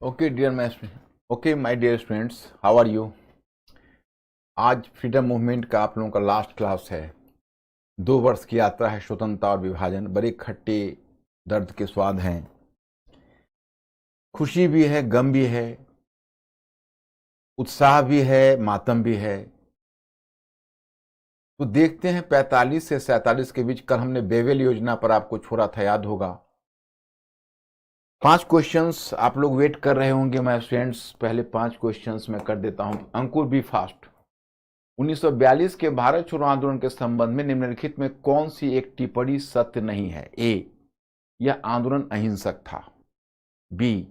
Okay dear my dear students, how are you. आज freedom movement का आप लोगों का लास्ट क्लास है। 2 वर्ष की यात्रा है, स्वतंत्रता और विभाजन। बड़े खट्टे दर्द के स्वाद हैं, खुशी भी है, गम भी है, उत्साह भी है, मातम भी है। तो देखते हैं 45 से 47 के बीच। कल हमने बेवेल योजना पर आपको छोड़ा था, याद होगा। 5 क्वेश्चंस आप लोग वेट कर रहे होंगे माय स्टूडेंट्स। पहले 5 क्वेश्चंस मैं कर देता हूं। अंकुर बी फास्ट। 1942 के भारत छोड़ो आंदोलन के संबंध में निम्नलिखित में कौन सी एक टिप्पणी सत्य नहीं है। ए, यह आंदोलन अहिंसक था। बी,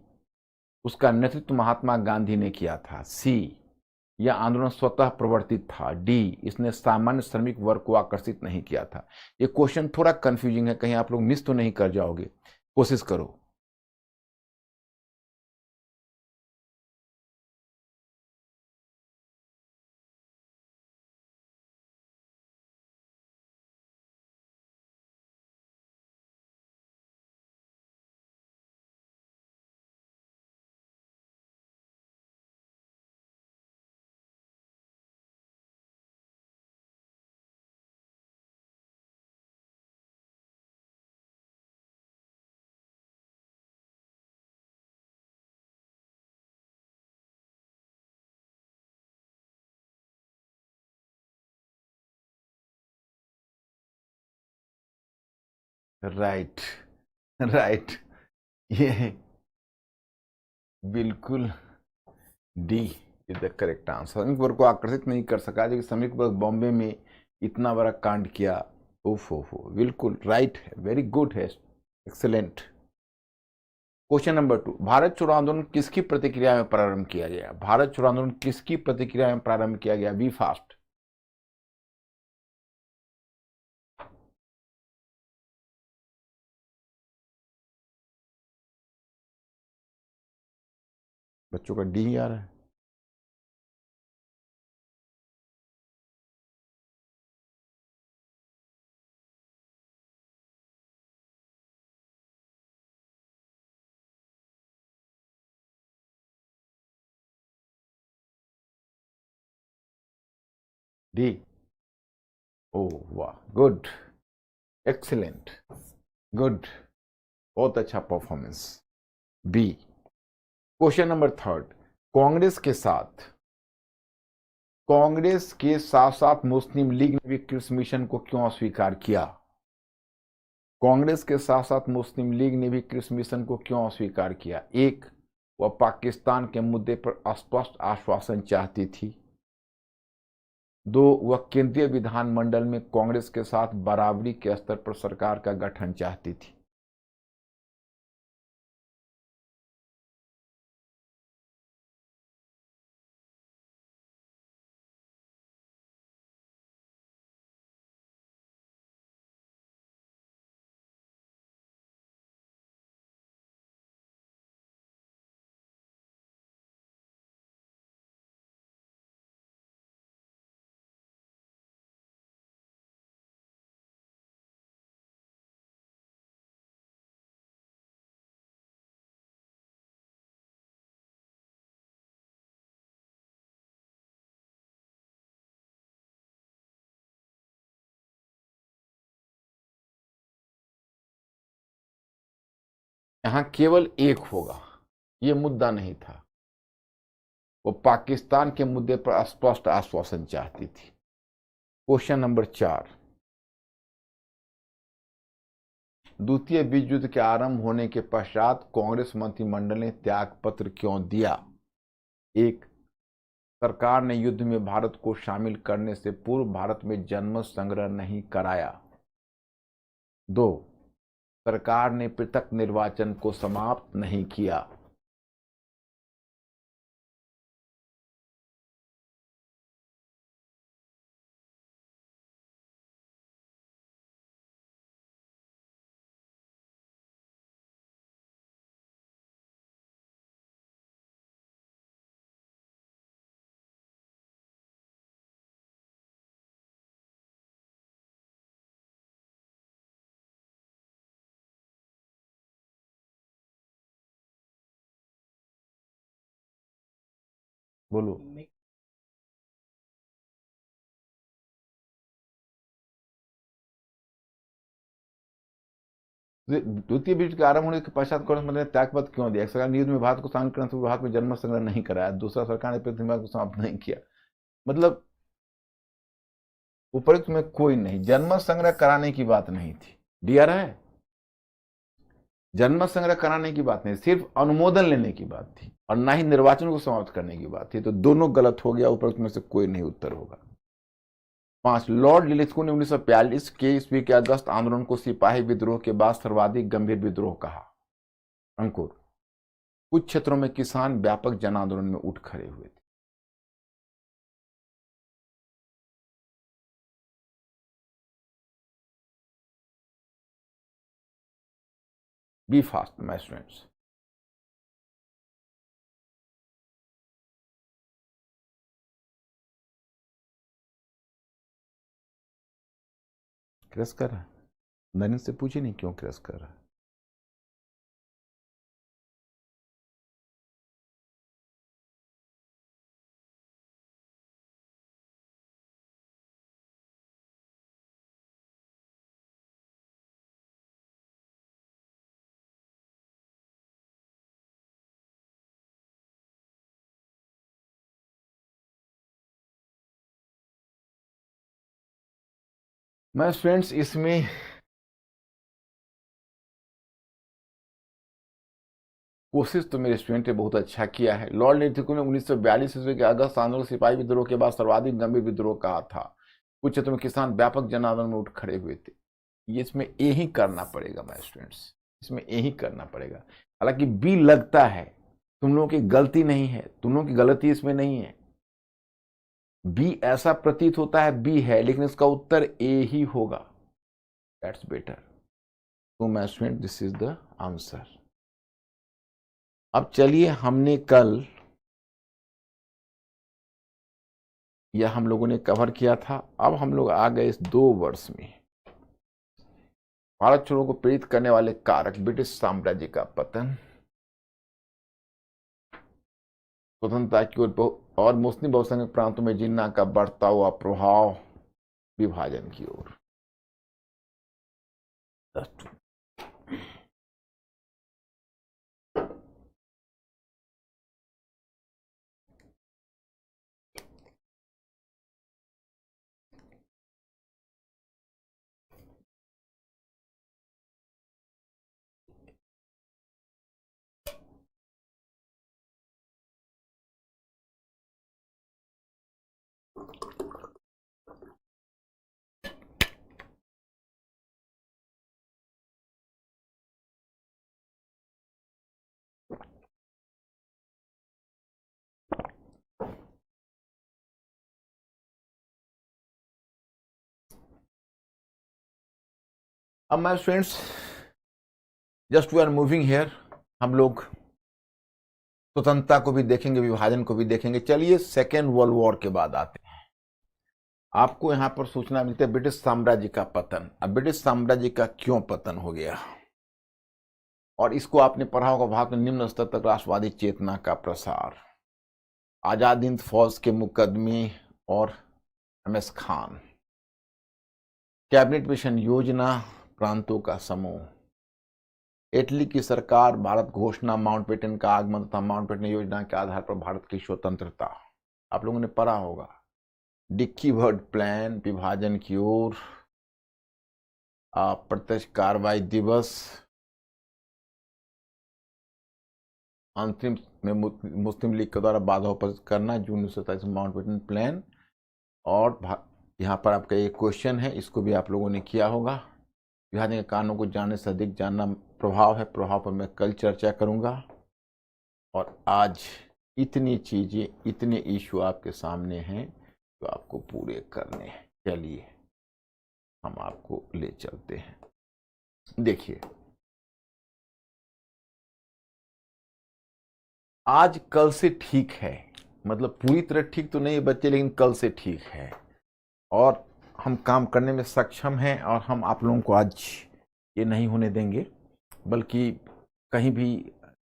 उसका नेतृत्व महात्मा गांधी ने किया था। सी, यह आंदोलन स्वतः प्रवर्तित था। डी, इसने सामान्य श्रमिक वर्ग को आकर्षित नहीं किया था। ये क्वेश्चन थोड़ा कंफ्यूजिंग है, कहीं आप लोग मिस तो नहीं कर जाओगे। कोशिश करो। Right, right. ये बिल्कुल D is the correct answer. श्रमिक वर्ग को आकर्षित नहीं कर सका, लेकिन श्रमिक वर्ग बॉम्बे में इतना बड़ा कांड किया। ओफ हो, बिल्कुल राइट है, वेरी गुड है, एक्सेलेंट। क्वेश्चन नंबर 2, भारत छोड़ो आंदोलन किसकी प्रतिक्रिया में प्रारंभ किया गया। भारत छोड़ो आंदोलन किसकी प्रतिक्रिया में प्रारंभ किया गया। Be fast. बच्चों का डी ही आ रहा है। डी। ओ वाह, गुड, एक्सीलेंट, गुड, बहुत अच्छा performance. B. Question number 3, Congress के साथ साथ मुस्लिम लीग ने भी क्रिप्स मिशन को क्यों अस्वीकार किया। कांग्रेस के साथ साथ मुस्लिम लीग ने भी क्रिप्स मिशन को क्यों अस्वीकार किया। एक, वह पाकिस्तान के मुद्दे पर स्पष्ट आश्वासन चाहती थी। दो, वह केंद्रीय विधानमंडल में कांग्रेस के साथ बराबरी के स्तर पर सरकार का गठन चाहती थी। यहां केवल एक होगा, यह मुद्दा नहीं था। वो पाकिस्तान के मुद्दे पर स्पष्ट आश्वासन चाहती थी। क्वेश्चन नंबर 4, द्वितीय विश्व युद्ध के आरंभ होने के पश्चात कांग्रेस मंत्रिमंडल ने त्याग पत्र क्यों दिया। एक, सरकार ने युद्ध में भारत को शामिल करने से पूर्व भारत में जनमत संग्रह नहीं कराया। दो, सरकार ने पृथक निर्वाचन को समाप्त नहीं किया। बोलो। द्वितीय विश्व के आरंभ होने के पश्चात कांग्रेस ने त्यागपत्र क्यों दिया? सरकार ने युद्ध में भारत को शांत करने से भारत में जनमत संग्रह नहीं कराया। दूसरा, सरकार ने पृथ्वी को समाप्त नहीं किया। मतलब उपयुक्त में कोई नहीं, जनमत संग्रह कराने की बात नहीं थी। डीआर है, जनमत संग्रह कराने की बात नहीं, सिर्फ अनुमोदन लेने की बात थी, और ना ही निर्वाचन को समाप्त करने की बात थी। तो दोनों गलत हो गया, उपयुक्त में से कोई नहीं उत्तर होगा। 5, लॉर्ड लिलिथगो ने 1942 के ईस्वी के अगस्त आंदोलन को सिपाही विद्रोह के बाद सर्वाधिक गंभीर विद्रोह कहा। अंकुर, कुछ क्षेत्रों में किसान व्यापक जन आंदोलन में उठ खड़े हुए थे। Be fast my students. Crash कर रहा है, नरेंद्र से पूछे नहीं क्यों क्रैश कर रहा है। मैं स्टूडेंट्स इसमें कोशिश तो मेरे स्टूडेंट ने बहुत अच्छा किया है। लॉर्ड लिलिथगो ने 1942 ईस्वी के अगस्त आंदोलन सिपाही विद्रोह के बाद सर्वाधिक गंभीर विद्रोह कहा था। कुछ क्षेत्रों में किसान व्यापक जन आंदोलन में उठ खड़े हुए थे। ये इसमें ए ही करना पड़ेगा माय स्टूडेंट्स, इसमें ए ही करना पड़ेगा। हालांकि बी लगता है तुम लोगों की गलती नहीं है, तुम लोगों की गलती इसमें नहीं है। बी ऐसा प्रतीत होता है बी है, लेकिन इसका उत्तर ए ही होगा। That's better. तो my student this is the answer. अब चलिए, हमने कल यह हम लोगों ने कवर किया था। अब हम लोग आ गए इस 2 वर्ष में। भारत छोड़ो को प्रेरित करने वाले कारक, ब्रिटिश साम्राज्य का पतन, स्वतंत्रता की ओर और मुस्लिम बहुसंख्यक प्रांतों में जिन्ना का बढ़ता हुआ प्रभाव, विभाजन की ओर। अब my students, just we are moving here. हम लोग स्वतंत्रता को भी देखेंगे, विभाजन को भी देखेंगे। चलिए, सेकेंड वर्ल्ड वॉर के बाद आते हैं। आपको यहां पर सूचना मिलती है ब्रिटिश साम्राज्य का पतन। अब ब्रिटिश साम्राज्य का क्यों पतन हो गया, और इसको आपने पढ़ा होगा, भारत में निम्न स्तर तक राष्ट्रवादी चेतना का प्रसार, आजाद हिंद फौज के मुकदमे और MS खान, कैबिनेट मिशन योजना, प्रांतों का समूह, इटली की सरकार, भारत घोषणा, माउंटबेटन का आगमन तथा माउंटबेटन योजना के आधार पर भारत की स्वतंत्रता। आप लोगों ने पढ़ा होगा। डिक्की बर्ड प्लान, विभाजन की ओर, प्रत्यक्ष कार्रवाई दिवस, अंतरिम में मुस्लिम लीग के द्वारा बाधा उपस्थित करना, जून 1927 माउंटबेटन प्लान। और यहाँ पर आपका एक क्वेश्चन है, इसको भी आप लोगों ने किया होगा। विभाजन के कारणों को जानने से अधिक जानना प्रभाव है, प्रभाव पर मैं कल चर्चा करूंगा। और आज इतनी चीजें, इतने इशू आपके सामने हैं जो आपको पूरे करने हैं। चलिए, हम आपको ले चलते हैं। देखिए, आज कल से ठीक है, मतलब पूरी तरह ठीक तो नहीं है बच्चे, लेकिन कल से ठीक है, और हम काम करने में सक्षम हैं। और हम आप लोगों को आज ये नहीं होने देंगे, बल्कि कहीं भी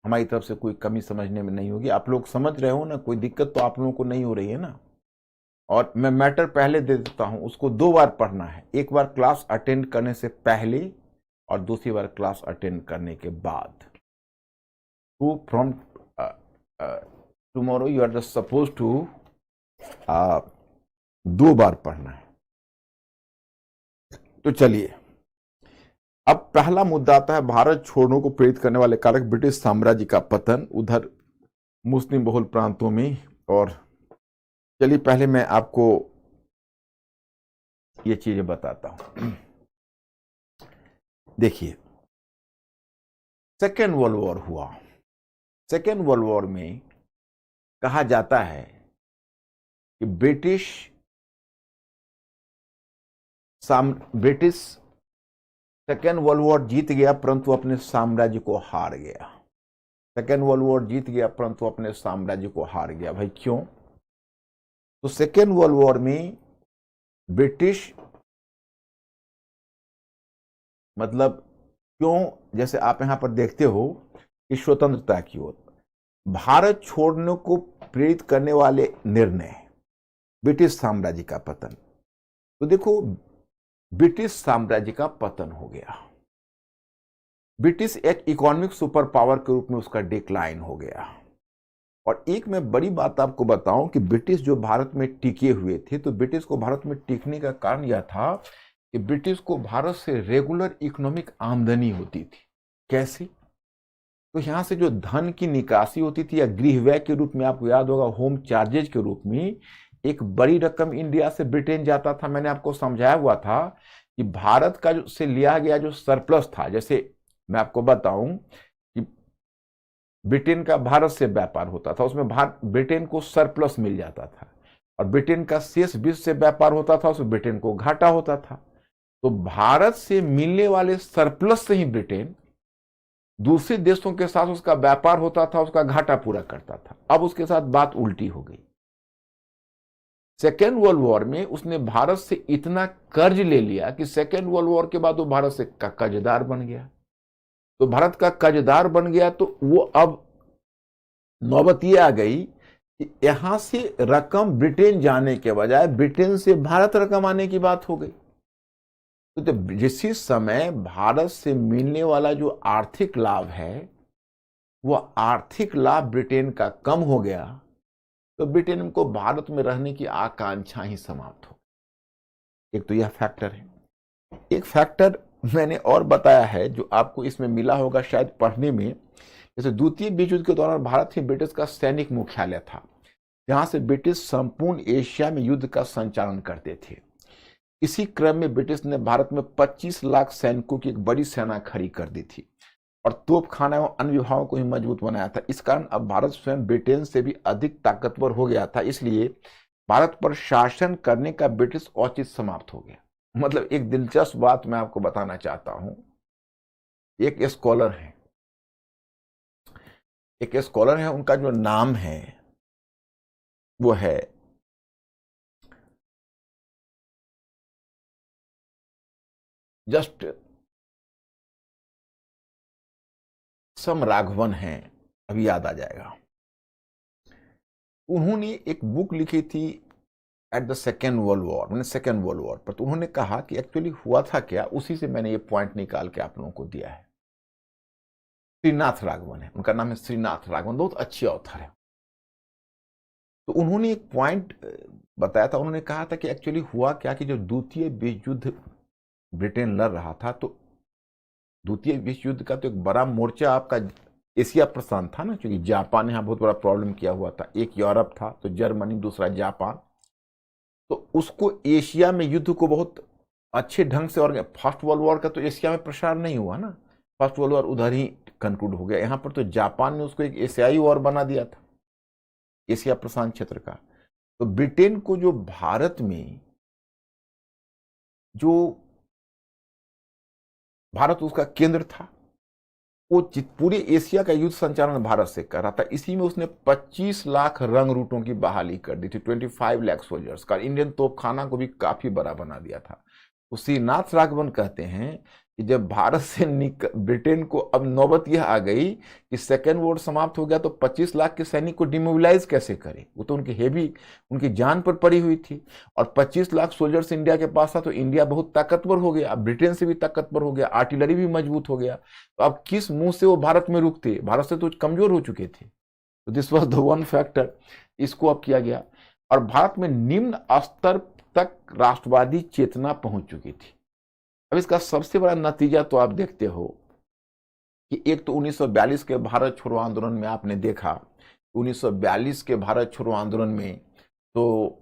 हमारी तरफ से कोई कमी समझने में नहीं होगी। आप लोग समझ रहे हो ना, कोई दिक्कत तो आप लोगों को नहीं हो रही है ना। और मैं मैटर पहले दे देता हूं, उसको 2 बार पढ़ना है, एक बार क्लास अटेंड करने से पहले और दूसरी बार क्लास अटेंड करने के बाद। To from tomorrow you are just suppose to 2 बार पढ़ना है। तो चलिए, अब पहला मुद्दा आता है भारत छोड़ने को प्रेरित करने वाले कारक, ब्रिटिश साम्राज्य का पतन उधर मुस्लिम बहुल प्रांतों में। और चलिए पहले मैं आपको ये चीजें बताता हूं। देखिए, सेकेंड वर्ल्ड वॉर हुआ। सेकेंड वर्ल्ड वॉर में कहा जाता है कि ब्रिटिश सेकेंड वर्ल्ड वॉर जीत गया परंतु अपने साम्राज्य को हार गया। सेकेंड वर्ल्ड वॉर जीत गया परंतु अपने साम्राज्य को हार गया। भाई क्यों? तो सेकेंड वर्ल्ड वॉर में ब्रिटिश, मतलब क्यों, जैसे आप यहां पर देखते हो कि स्वतंत्रता की ओर भारत छोड़ने को प्रेरित करने वाले निर्णय, ब्रिटिश साम्राज्य का पतन। तो देखो, ब्रिटिश साम्राज्य का पतन हो गया। ब्रिटिश एक इकोनॉमिक सुपर पावर के रूप में उसका डिक्लाइन हो गया। और एक मैं बड़ी बात आपको बताऊं कि ब्रिटिश जो भारत में टिके हुए थे, तो ब्रिटिश को भारत में टिकने का कारण यह था कि ब्रिटिश को भारत से रेगुलर इकोनॉमिक आमदनी होती थी। कैसे? तो यहां से जो धन की निकासी होती थी या गृह व्यय के रूप में, आपको याद होगा होम चार्जेज के रूप में एक बड़ी रकम इंडिया से ब्रिटेन जाता था। मैंने आपको समझाया हुआ था कि भारत का जो से लिया गया जो सरप्लस था, जैसे मैं आपको बताऊं कि ब्रिटेन का भारत से व्यापार होता था, उसमें ब्रिटेन को सरप्लस मिल जाता था, और ब्रिटेन का शेष विश्व से व्यापार होता था, उसमें ब्रिटेन को घाटा होता था। तो भारत से मिलने वाले सरप्लस से ही ब्रिटेन दूसरे देशों के साथ उसका व्यापार होता था, उसका घाटा पूरा करता था। अब उसके साथ बात उल्टी हो गई। सेकेंड वर्ल्ड वॉर में उसने भारत से इतना कर्ज ले लिया कि सेकेंड वर्ल्ड वॉर के बाद वो भारत से कर्जदार बन गया। तो भारत का कर्जदार बन गया, तो वो अब नौबत ये आ गई कि यहां से रकम ब्रिटेन जाने के बजाय ब्रिटेन से भारत रकम आने की बात हो गई। तो जिस समय भारत से मिलने वाला जो आर्थिक लाभ है, वह आर्थिक लाभ ब्रिटेन का कम हो गया, तो ब्रिटेन को भारत में रहने की आकांक्षा ही समाप्त हो। एक तो यह फैक्टर है। एक फैक्टर मैंने और बताया है जो आपको इसमें मिला होगा शायद पढ़ने में। जैसे द्वितीय विश्व युद्ध के दौरान भारत ही ब्रिटिश का सैनिक मुख्यालय था, जहां से ब्रिटिश संपूर्ण एशिया में युद्ध का संचालन करते थे। इसी क्रम में ब्रिटिश ने भारत में 25 लाख सैनिकों की एक बड़ी सेना खड़ी कर दी थी और तोपखाना एवं अन्य विभागों को भी मजबूत बनाया था। इस कारण अब भारत स्वयं ब्रिटेन से भी अधिक ताकतवर हो गया था, इसलिए भारत पर शासन करने का ब्रिटिश औचित्य समाप्त हो गया। मतलब एक दिलचस्प बात मैं आपको बताना चाहता हूं। एक स्कॉलर है, उनका जो नाम है वो है जस्ट सम राघवन है, अभी याद आ जाएगा। उन्होंने एक बुक लिखी थी at the second world war, मैंने सेकेंड वर्ल्ड वॉर पर। तो उन्होंने कहा कि एक्चुअली हुआ था क्या, उसी से मैंने ये पॉइंट निकाल के आप लोगों को दिया है। श्रीनाथ राघवन है, उनका नाम है श्रीनाथ राघवन, बहुत अच्छे ऑथर है। तो उन्होंने एक पॉइंट बताया था। उन्होंने कहा था कि एक्चुअली हुआ क्या कि जो द्वितीय विश्व युद्ध ब्रिटेन लड़ रहा था, तो द्वितीय विश्व युद्ध का तो एक बड़ा मोर्चा आपका एशिया प्रशांत था ना, क्योंकि जापान यहाँ बहुत बड़ा प्रॉब्लम किया हुआ था। एक यूरोप था, तो जर्मनी, दूसरा जापान। तो उसको एशिया में युद्ध को बहुत अच्छे ढंग से, और फर्स्ट वर्ल्ड वॉर का तो एशिया में प्रसार नहीं हुआ ना, फर्स्ट वर्ल्ड वॉर उधर ही कंक्लूड हो गया। यहाँ पर तो जापान ने उसको एक एशियाई वॉर बना दिया था, एशिया प्रशांत क्षेत्र का। तो ब्रिटेन को जो भारत में, जो भारत उसका केंद्र था, वो पूरे एशिया का युद्ध संचालन भारत से कर रहा था। इसी में उसने 25 लाख रंग रूटों की बहाली कर दी थी, 25 लाख सोल्जर्स का। इंडियन तोपखाना को भी काफी बड़ा बना दिया था। तो श्रीनाथ राघवन कहते हैं कि जब भारत से ब्रिटेन को अब नौबत यह आ गई कि सेकेंड वॉर समाप्त हो गया तो 25 लाख के सैनिक को डिमोबिलाइज कैसे करें, वो तो उनकी जान पर पड़ी हुई थी। और 25 लाख सोल्जर्स इंडिया के पास था तो इंडिया बहुत ताकतवर हो गया, अब ब्रिटेन से भी ताकतवर हो गया, आर्टिलरी भी मजबूत हो गया। तो अब किस मुंह से वो भारत में रुकते, भारत से तो कमजोर हो चुके थे। तो this was the one factor, इसको अब किया गया। और भारत में निम्न स्तर तक राष्ट्रवादी चेतना पहुंच चुकी थी। अब इसका सबसे बड़ा नतीजा तो आप देखते हो कि एक तो 1942 के भारत छोड़ो आंदोलन में आपने देखा, 1942 के भारत छोड़ो आंदोलन में तो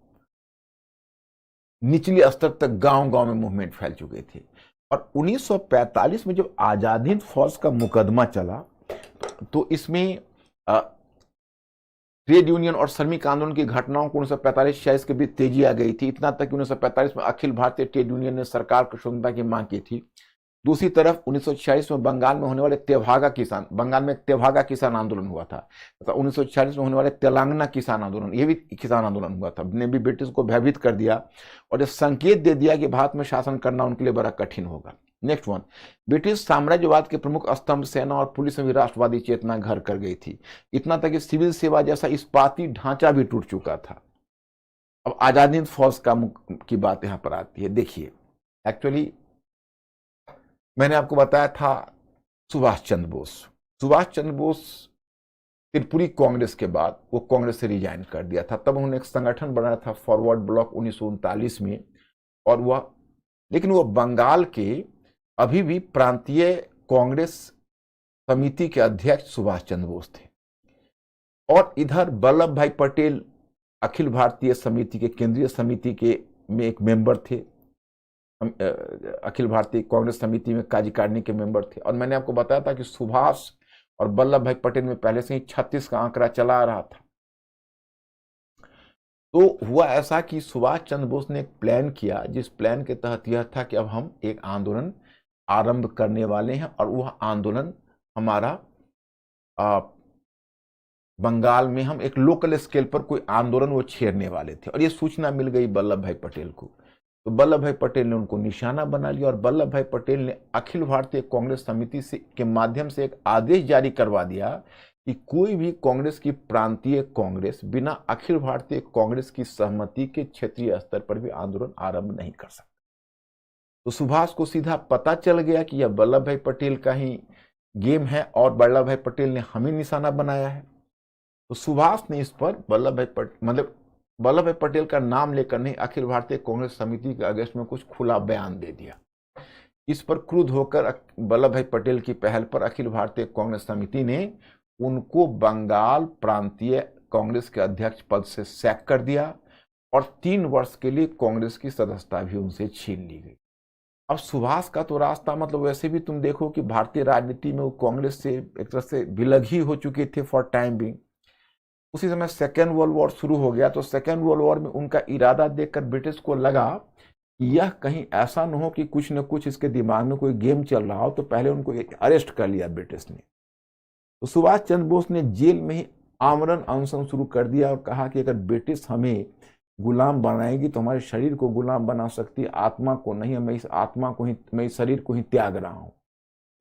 निचले स्तर तक गांव गांव में मूवमेंट फैल चुके थे। और 1945 में जब आजाद हिंद फौज का मुकदमा चला तो इसमें ट्रेड यूनियन और श्रमिक आंदोलन की घटनाओं को 1945-46 के बीच तेजी आ गई थी, इतना तक कि 1945 में अखिल भारतीय ट्रेड यूनियन ने सरकार को स्वतंत्रता की मांग की थी। दूसरी तरफ 1946 में बंगाल में होने वाले बंगाल में तेभागा किसान आंदोलन हुआ था, तो 1946 में होने वाले तेलंगाना किसान आंदोलन, ये भी किसान आंदोलन हुआ था, ने भी ब्रिटिश को भयभीत कर दिया और जब संकेत दे दिया कि भारत में शासन करना उनके लिए बड़ा कठिन होगा। नेक्स्ट वन, ब्रिटिश साम्राज्यवाद के प्रमुख स्तंभ सेना और पुलिस में भी राष्ट्रवादी चेतना घर कर गई थी, इतना तक कि सिविल सेवा जैसा इस्पाती ढांचा भी टूट चुका था। अब आजाद हिंद फौज की बात यहां पर आती है। देखिए, एक्चुअली मैंने आपको बताया था सुभाष चंद्र बोस त्रिपुरी कांग्रेस के बाद वो कांग्रेस से रिजाइन कर दिया था। तब उन्होंने एक संगठन बनाया था फॉरवर्ड ब्लॉक 1939 में, और लेकिन वो बंगाल के अभी भी प्रांतीय कांग्रेस समिति के अध्यक्ष सुभाष चंद्र बोस थे। और इधर वल्लभ भाई पटेल अखिल भारतीय समिति के केंद्रीय समिति के में एक मेंबर थे, अखिल भारतीय कांग्रेस समिति में कार्यकारिणी के मेंबर थे। और मैंने आपको बताया था कि सुभाष और वल्लभ भाई पटेल में पहले से ही 36 का आंकड़ा चला आ रहा था। तो हुआ ऐसा कि सुभाष चंद्र बोस ने एक प्लान किया, जिस प्लान के तहत यह था कि अब हम एक आंदोलन आरंभ करने वाले हैं, और वह आंदोलन हमारा बंगाल में हम एक लोकल स्केल पर कोई आंदोलन वो छेड़ने वाले थे। और ये सूचना मिल गई वल्लभ भाई पटेल को, तो वल्लभ भाई पटेल ने उनको निशाना बना लिया और वल्लभ भाई पटेल ने अखिल भारतीय कांग्रेस समिति के माध्यम से एक आदेश जारी करवा दिया कि कोई भी कांग्रेस की प्रांतीय कांग्रेस बिना अखिल भारतीय कांग्रेस की सहमति के क्षेत्रीय स्तर पर भी आंदोलन आरंभ नहीं कर सकता। तो सुभाष को सीधा पता चल गया कि यह वल्लभ भाई पटेल का ही गेम है और वल्लभ भाई पटेल ने हमें निशाना बनाया है। तो सुभाष ने इस पर वल्लभ भाई पटेल का नाम लेकर नहीं, अखिल भारतीय कांग्रेस समिति के अगस्त में कुछ खुला बयान दे दिया। इस पर क्रुद्ध होकर वल्लभ भाई पटेल की पहल पर अखिल भारतीय कांग्रेस समिति ने उनको बंगाल प्रांतीय कांग्रेस के अध्यक्ष पद से सैक कर दिया और 3 वर्ष के लिए कांग्रेस की सदस्यता भी उनसे छीन ली गई। अब सुभाष का तो रास्ता, मतलब वैसे भी तुम देखो कि भारतीय राजनीति में वो कांग्रेस से एक तरह से विलग ही हो चुके थे फॉर टाइम बिंग। उसी समय सेकेंड वर्ल्ड वॉर शुरू हो गया, तो सेकेंड वर्ल्ड वॉर में उनका इरादा देखकर ब्रिटिश को लगा कि यह कहीं ऐसा न हो कि कुछ न कुछ इसके दिमाग में कोई गेम चल रहा हो, तो पहले उनको अरेस्ट कर लिया ब्रिटिश ने। तो सुभाष चंद्र बोस ने जेल में ही आमरण अनशन शुरू कर दिया और कहा कि अगर ब्रिटिश हमें गुलाम बनाएगी तो हमारे शरीर को गुलाम बना सकती है, आत्मा को नहीं। मैं इस शरीर को ही त्याग रहा हूं।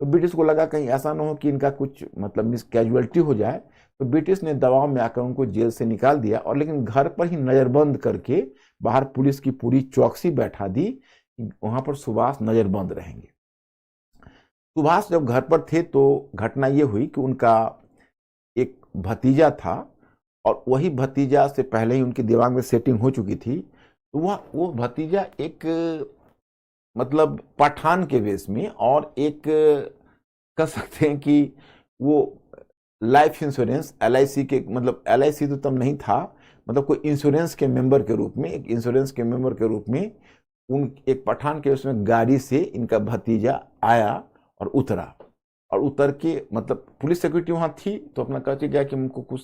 तो ब्रिटिश को लगा कहीं ऐसा ना हो कि इनका कुछ मतलब मिस कैजुअलिटी हो जाए, तो ब्रिटिश ने दबाव में आकर उनको जेल से निकाल दिया। और लेकिन घर पर ही नजरबंद करके बाहर पुलिस की पूरी चौकसी बैठा दी, वहां पर सुभाष नजरबंद रहेंगे। सुभाष जब घर पर थे तो घटना ये हुई कि उनका एक भतीजा था, और वही भतीजा से पहले ही उनके दिमाग में सेटिंग हो चुकी थी। तो वो भतीजा एक मतलब पठान के वेश में, और एक कह सकते हैं कि वो लाइफ इंश्योरेंस LIC के, मतलब LIC तो तब नहीं था, मतलब कोई इंश्योरेंस के मेंबर के रूप में, एक इंश्योरेंस के मेंबर के रूप में एक पठान के उसमें गाड़ी से इनका भतीजा आया और उतरा। और उतर के मतलब पुलिस सिक्योरिटी वहां थी, तो अपना कहते गया कि उनको कुछ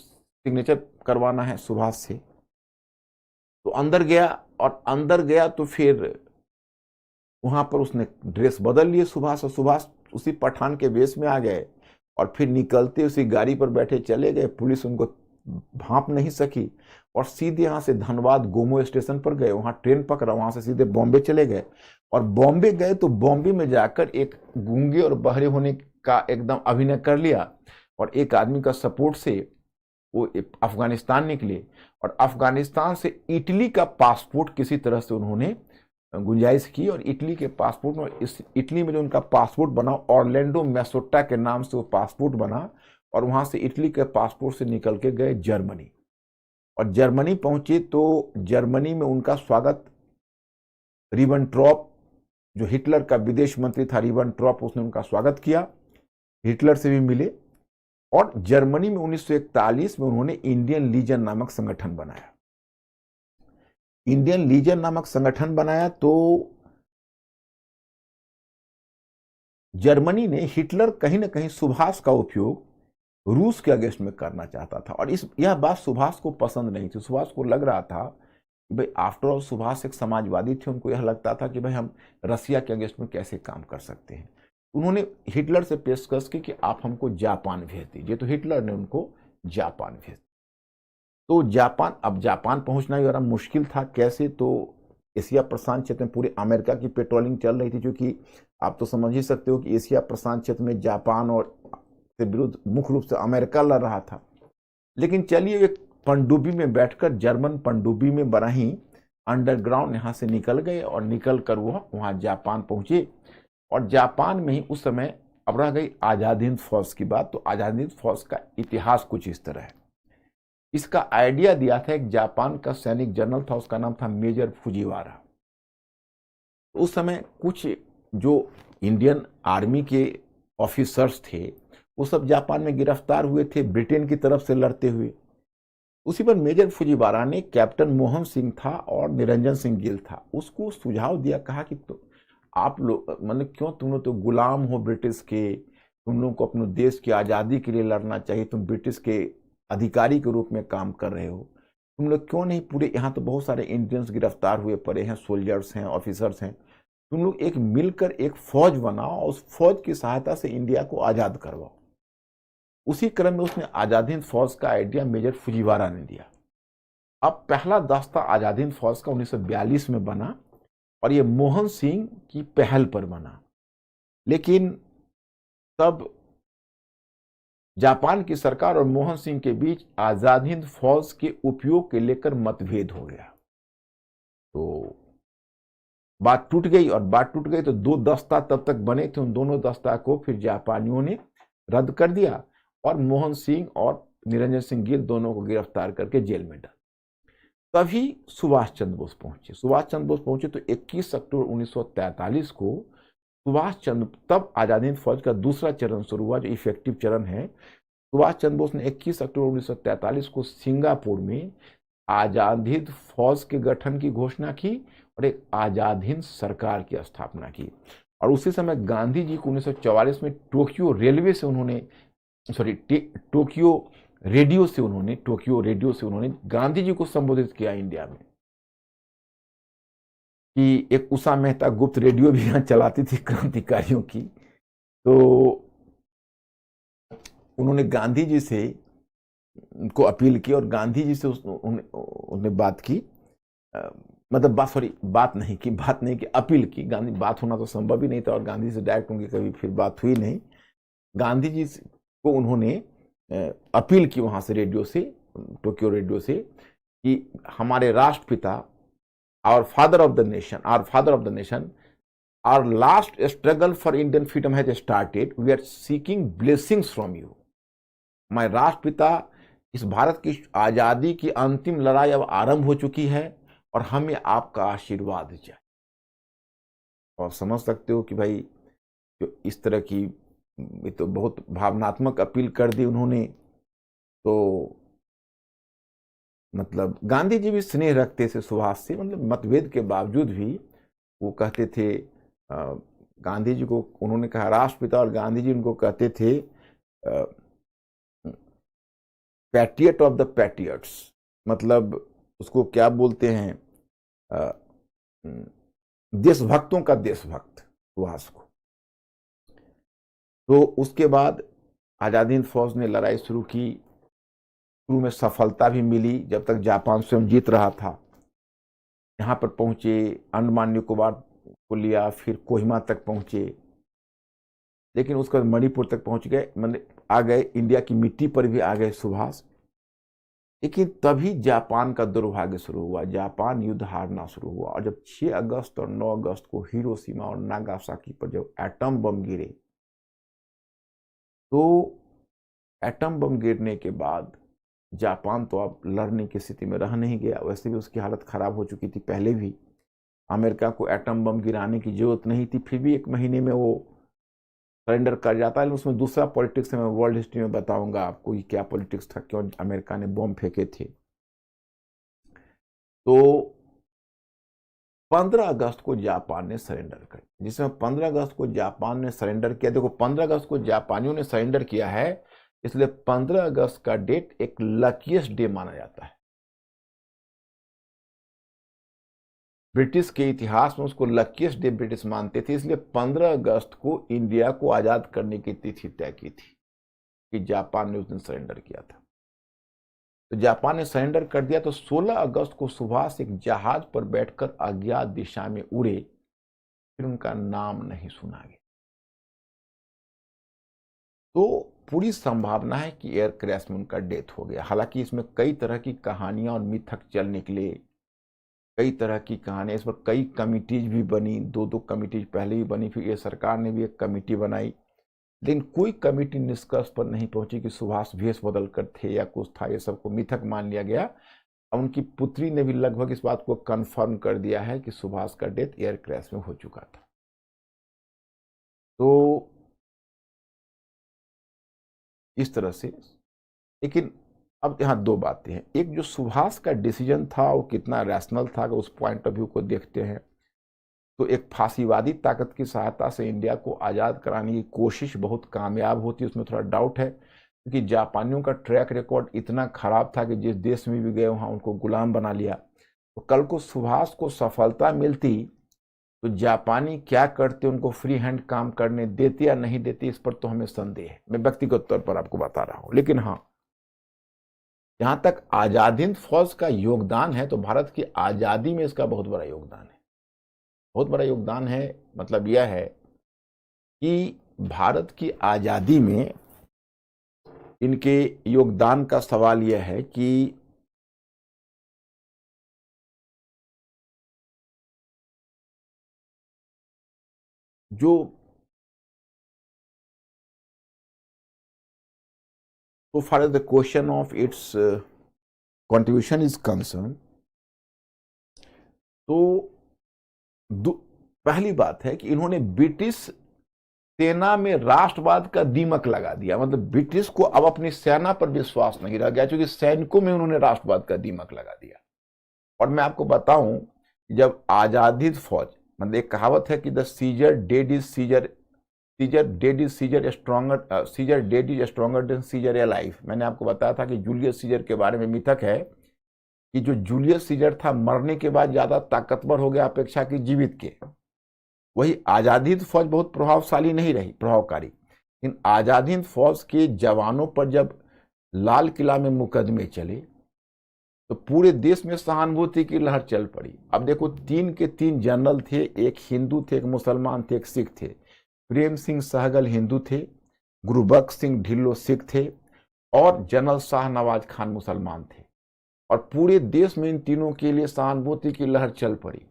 सिग्नेचर करवाना है सुभाष से। तो अंदर गया, और अंदर गया तो फिर वहां पर उसने ड्रेस बदल लिए सुभाष, और सुभाष उसी पठान के वेश में आ गए, और फिर निकलते उसी गाड़ी पर बैठे चले गए। पुलिस उनको भांप नहीं सकी और सीधे यहाँ से धनबाद गोमो स्टेशन पर गए, वहां ट्रेन पकड़ा, वहां से सीधे बॉम्बे चले गए। और बॉम्बे गए तो बॉम्बे में जाकर एक गूंगे और बहरे होने का एकदम अभिनय कर लिया और एक आदमी का सपोर्ट से वो अफगानिस्तान निकले और अफगानिस्तान से इटली का पासपोर्ट किसी तरह से उन्होंने गुंजाइश की और इटली के पासपोर्ट में, इस इटली में जो उनका पासपोर्ट बना ऑर्लैंडो मैसोट्टा के नाम से वो पासपोर्ट बना और वहां से इटली के पासपोर्ट से निकल के गए जर्मनी। और जर्मनी पहुंचे तो जर्मनी में उनका स्वागत रिबेनट्रॉप, जो हिटलर का विदेश मंत्री था रिबेनट्रॉप, उसने उनका स्वागत किया, हिटलर से भी मिले। और जर्मनी में 1941 में उन्होंने इंडियन लीजन नामक संगठन बनाया। इंडियन लीजन नामक संगठन बनाया तो जर्मनी ने, हिटलर कहीं ना कहीं सुभाष का उपयोग रूस के अगेंस्ट में करना चाहता था और यह बात सुभाष को पसंद नहीं थी। सुभाष को लग रहा था कि भाई आफ्टर ऑल सुभाष एक समाजवादी थे, उनको यह लगता था कि भाई हम रसिया के अगेंस्ट में कैसे काम कर सकते हैं। उन्होंने हिटलर से पेशकश की कि आप हमको जापान भेज दीजिए, तो हिटलर ने उनको जापान भेज दिया। तो जापान, अब जापान पहुंचना ही बड़ा मुश्किल था। कैसे? तो एशिया प्रशांत क्षेत्र में पूरे अमेरिका की पेट्रोलिंग चल रही थी, क्योंकि आप तो समझ ही सकते हो कि एशिया प्रशांत क्षेत्र में जापान और के विरुद्ध मुख्य रूप से अमेरिका लड़ रहा था। लेकिन चलिए, एक पनडुब्बी में बैठकर, जर्मन पनडुब्बी में बना ही अंडरग्राउंड यहाँ से निकल गए और निकल कर वह वहाँ जापान पहुंचे। और जापान में ही उस समय, अब रह गई आजाद हिंद फौज की बात, तो आजाद हिंद फौज का इतिहास कुछ इस तरह है। इसका आइडिया दिया था एक जापान का सैनिक जनरल था, उसका नाम था मेजर फुजीवारा। उस समय कुछ जो इंडियन आर्मी के ऑफिसर्स थे वो सब जापान में गिरफ्तार हुए थे ब्रिटेन की तरफ से लड़ते हुए। उसी पर मेजर फुजीवारा ने, कैप्टन मोहन सिंह था और निरंजन सिंह गिल था, उसको सुझाव दिया, कहा कि तो आप लोग, मतलब क्यों तुम लोग तो गुलाम हो ब्रिटिश के, तुम लोगों को अपने देश की आज़ादी के लिए लड़ना चाहिए, तुम ब्रिटिश के अधिकारी के रूप में काम कर रहे हो, तुम लोग क्यों नहीं पूरे, यहाँ तो बहुत सारे इंडियंस गिरफ्तार हुए पड़े हैं, सोल्जर्स हैं, ऑफिसर्स हैं, तुम लोग एक मिलकर एक फौज बनाओ और उस फौज की सहायता से इंडिया को आज़ाद करवाओ। उसी क्रम में उसने आज़ाद हिंद फौज का आइडिया मेजर फुजीवारा ने दिया। अब पहला दस्ता आज़ाद हिंद फौज का 1942 में बना और ये मोहन सिंह की पहल पर बना। लेकिन तब जापान की सरकार और मोहन सिंह के बीच आज़ाद हिंद फौज के उपयोग के लेकर मतभेद हो गया। तो बात टूट गई, और बात टूट गई तो दो दस्ता तब तक बने थे, उन दोनों दस्ता को फिर जापानियों ने रद्द कर दिया और मोहन सिंह और निरंजन सिंह गिल दोनों को गिरफ्तार करके जेल में डाल। तभी सुभाष चंद्र बोस पहुंचे। सुभाष चंद्र बोस पहुंचे तो 21 अक्टूबर 1943 को सुभाष चंद्र, तब आज़ाद हिंद फौज का दूसरा चरण शुरू हुआ, जो इफेक्टिव चरण है। सुभाष चंद्र बोस ने 21 अक्टूबर 1943 को सिंगापुर में आज़ाद हिंद फौज के गठन की घोषणा की और एक आज़ाद हिंद सरकार की स्थापना की। और उसी समय गांधी जी को 1944 में टोक्यो रेलवे से उन्होंने, टोक्यो रेडियो से उन्होंने गांधी जी को संबोधित किया इंडिया में, कि एक उषा मेहता गुप्त रेडियो भी यहाँ चलाती थी क्रांतिकारियों की। तो उन्होंने गांधी जी से को अपील की और गांधी जी से उन्होंने बात की, मतलब बात नहीं की, अपील की। गांधी, बात होना तो संभव ही नहीं था और गांधी से डायरेक्ट उनकी कभी फिर बात हुई नहीं। गांधी जी को उन्होंने अपील की वहां से, रेडियो से, टोक्यो रेडियो से, कि हमारे राष्ट्रपिता, our father of the nation, our last struggle for Indian freedom has started. We are seeking blessings from you. हमारे राष्ट्रपिता, इस भारत की आजादी की अंतिम लड़ाई अब आरंभ हो चुकी है और हमें आपका आशीर्वाद चाहिए। और समझ सकते हो कि भाई जो इस तरह की, ये तो बहुत भावनात्मक अपील कर दी उन्होंने। तो मतलब गांधी जी भी स्नेह रखते थे सुभाष से, मतलब मतभेद के बावजूद भी वो कहते थे, गांधी जी को उन्होंने कहा राष्ट्रपिता, और गांधी जी उनको कहते थे पैट्रियट ऑफ द पैट्रियट्स, मतलब उसको क्या बोलते हैं, देशभक्तों का देशभक्त सुभाष को। तो उसके बाद आज़ाद हिंद फौज ने लड़ाई शुरू की। शुरू में सफलता भी मिली जब तक जापान स्वयं जीत रहा था। यहाँ पर पहुंचे, अंडमान निकोबार को लिया, फिर कोहिमा तक पहुंचे, लेकिन उसके बाद मणिपुर तक पहुंच गए, मतलब आ गए, इंडिया की मिट्टी पर भी आ गए सुभाष। लेकिन तभी जापान का दुर्भाग्य शुरू हुआ, जापान युद्ध हारना शुरू हुआ। और जब 6 अगस्त और 9 अगस्त को हिरोशिमा और नागासाकी पर जब एटम बम गिरे, तो एटम बम गिरने के बाद जापान तो अब लड़ने की स्थिति में रह नहीं गया। वैसे भी उसकी हालत खराब हो चुकी थी पहले भी। अमेरिका को एटम बम गिराने की जरूरत नहीं थी, फिर भी 1 महीने में वो सरेंडर कर जाता है। उसमें दूसरा पॉलिटिक्स है, मैं वर्ल्ड हिस्ट्री में बताऊंगा आपको ये क्या पॉलिटिक्स था, क्यों अमेरिका ने बम फेंके थे। तो 15 अगस्त को जापान ने सरेंडर कर, जिसमें 15 अगस्त को जापान ने सरेंडर किया। देखो 15 अगस्त को जापानियों ने सरेंडर किया है, इसलिए 15 अगस्त का डेट एक लकीएस्ट डे माना जाता है। ब्रिटिश के इतिहास में उसको लकीएस्ट डे ब्रिटिश मानते थे, इसलिए 15 अगस्त को इंडिया को आजाद करने की तिथि तय की थी कि जापान ने उस दिन सरेंडर किया था। तो जापान ने सरेंडर कर दिया, तो 16 अगस्त को सुभाष एक जहाज पर बैठकर अज्ञात दिशा में उड़े, फिर उनका नाम नहीं सुना गया। तो पूरी संभावना है कि एयर क्रैश में उनका डेथ हो गया। हालांकि इसमें कई तरह की कहानियां और मिथक चल निकले, कई तरह की कहानियां, इस पर कई कमिटीज भी बनी, 2 कमिटीज पहले भी बनी, फिर ये सरकार ने भी एक कमिटी बनाई, लेकिन कोई कमिटी निष्कर्ष पर नहीं पहुंची कि सुभाष भेष बदल कर थे या कुछ था। ये सबको मिथक मान लिया गया। और उनकी पुत्री ने भी लगभग इस बात को कंफर्म कर दिया है कि सुभाष का डेथ एयर क्रैश में हो चुका था। तो इस तरह से, लेकिन अब यहाँ 2 बातें हैं। एक, जो सुभाष का डिसीजन था वो कितना रैशनल था, अगर उस पॉइंट ऑफ व्यू को देखते हैं तो एक फांसीवादी ताकत की सहायता से इंडिया को आज़ाद कराने की कोशिश बहुत कामयाब होती है, उसमें थोड़ा डाउट है, क्योंकि जापानियों का ट्रैक रिकॉर्ड इतना खराब था कि जिस देश में भी गए वहाँ उनको गुलाम बना लिया। तो कल को सुभाष को सफलता मिलती तो जापानी क्या करते, उनको फ्री हैंड काम करने देते या नहीं देते, इस पर तो हमें संदेह है। मैं व्यक्तिगत तौर पर आपको बता रहा हूँ। लेकिन हाँ, जहां तक आजाद हिंद फौज का योगदान है, तो भारत की आजादी में इसका बहुत बड़ा योगदान है, बहुत बड़ा योगदान है। मतलब यह है कि भारत की आजादी में इनके योगदान का सवाल यह है कि जो so far as the question of its contribution is concerned, तो पहली बात है कि इन्होंने ब्रिटिश सेना में राष्ट्रवाद का दीमक लगा दिया। मतलब ब्रिटिश को अब अपनी सेना पर विश्वास नहीं रह गया, क्योंकि सैनिकों में उन्होंने राष्ट्रवाद का दीमक लगा दिया। और मैं आपको बताऊं, जब आजादी फौज, मतलब एक कहावत है कि the Caesar dead is Caesar, Caesar dead is Caesar stronger, Caesar dead is stronger than Caesar alive. मैंने आपको बताया था कि जूलियस सीजर के बारे में मिथक है कि जो जूलियस सीजर था मरने के बाद ज्यादा ताकतवर हो गया अपेक्षा की जीवित के। वही आजादी हिंद फौज बहुत प्रभावशाली नहीं रही, प्रभावकारी। इन आजादी हिंद फौज के जवानों पर जब लाल किला में मुकदमे चले तो पूरे देश में सहानुभूति की लहर चल पड़ी। अब देखो 3 के 3 जनरल थे, एक हिंदू थे, एक मुसलमान थे, एक सिख थे। प्रेम सिंह सहगल हिंदू थे, गुरुबख्श सिंह ढिल्लो सिख थे, और जनरल शाहनवाज खान मुसलमान थे। और पूरे देश में इन तीनों के लिए सहानुभूति की लहर चल पड़ी,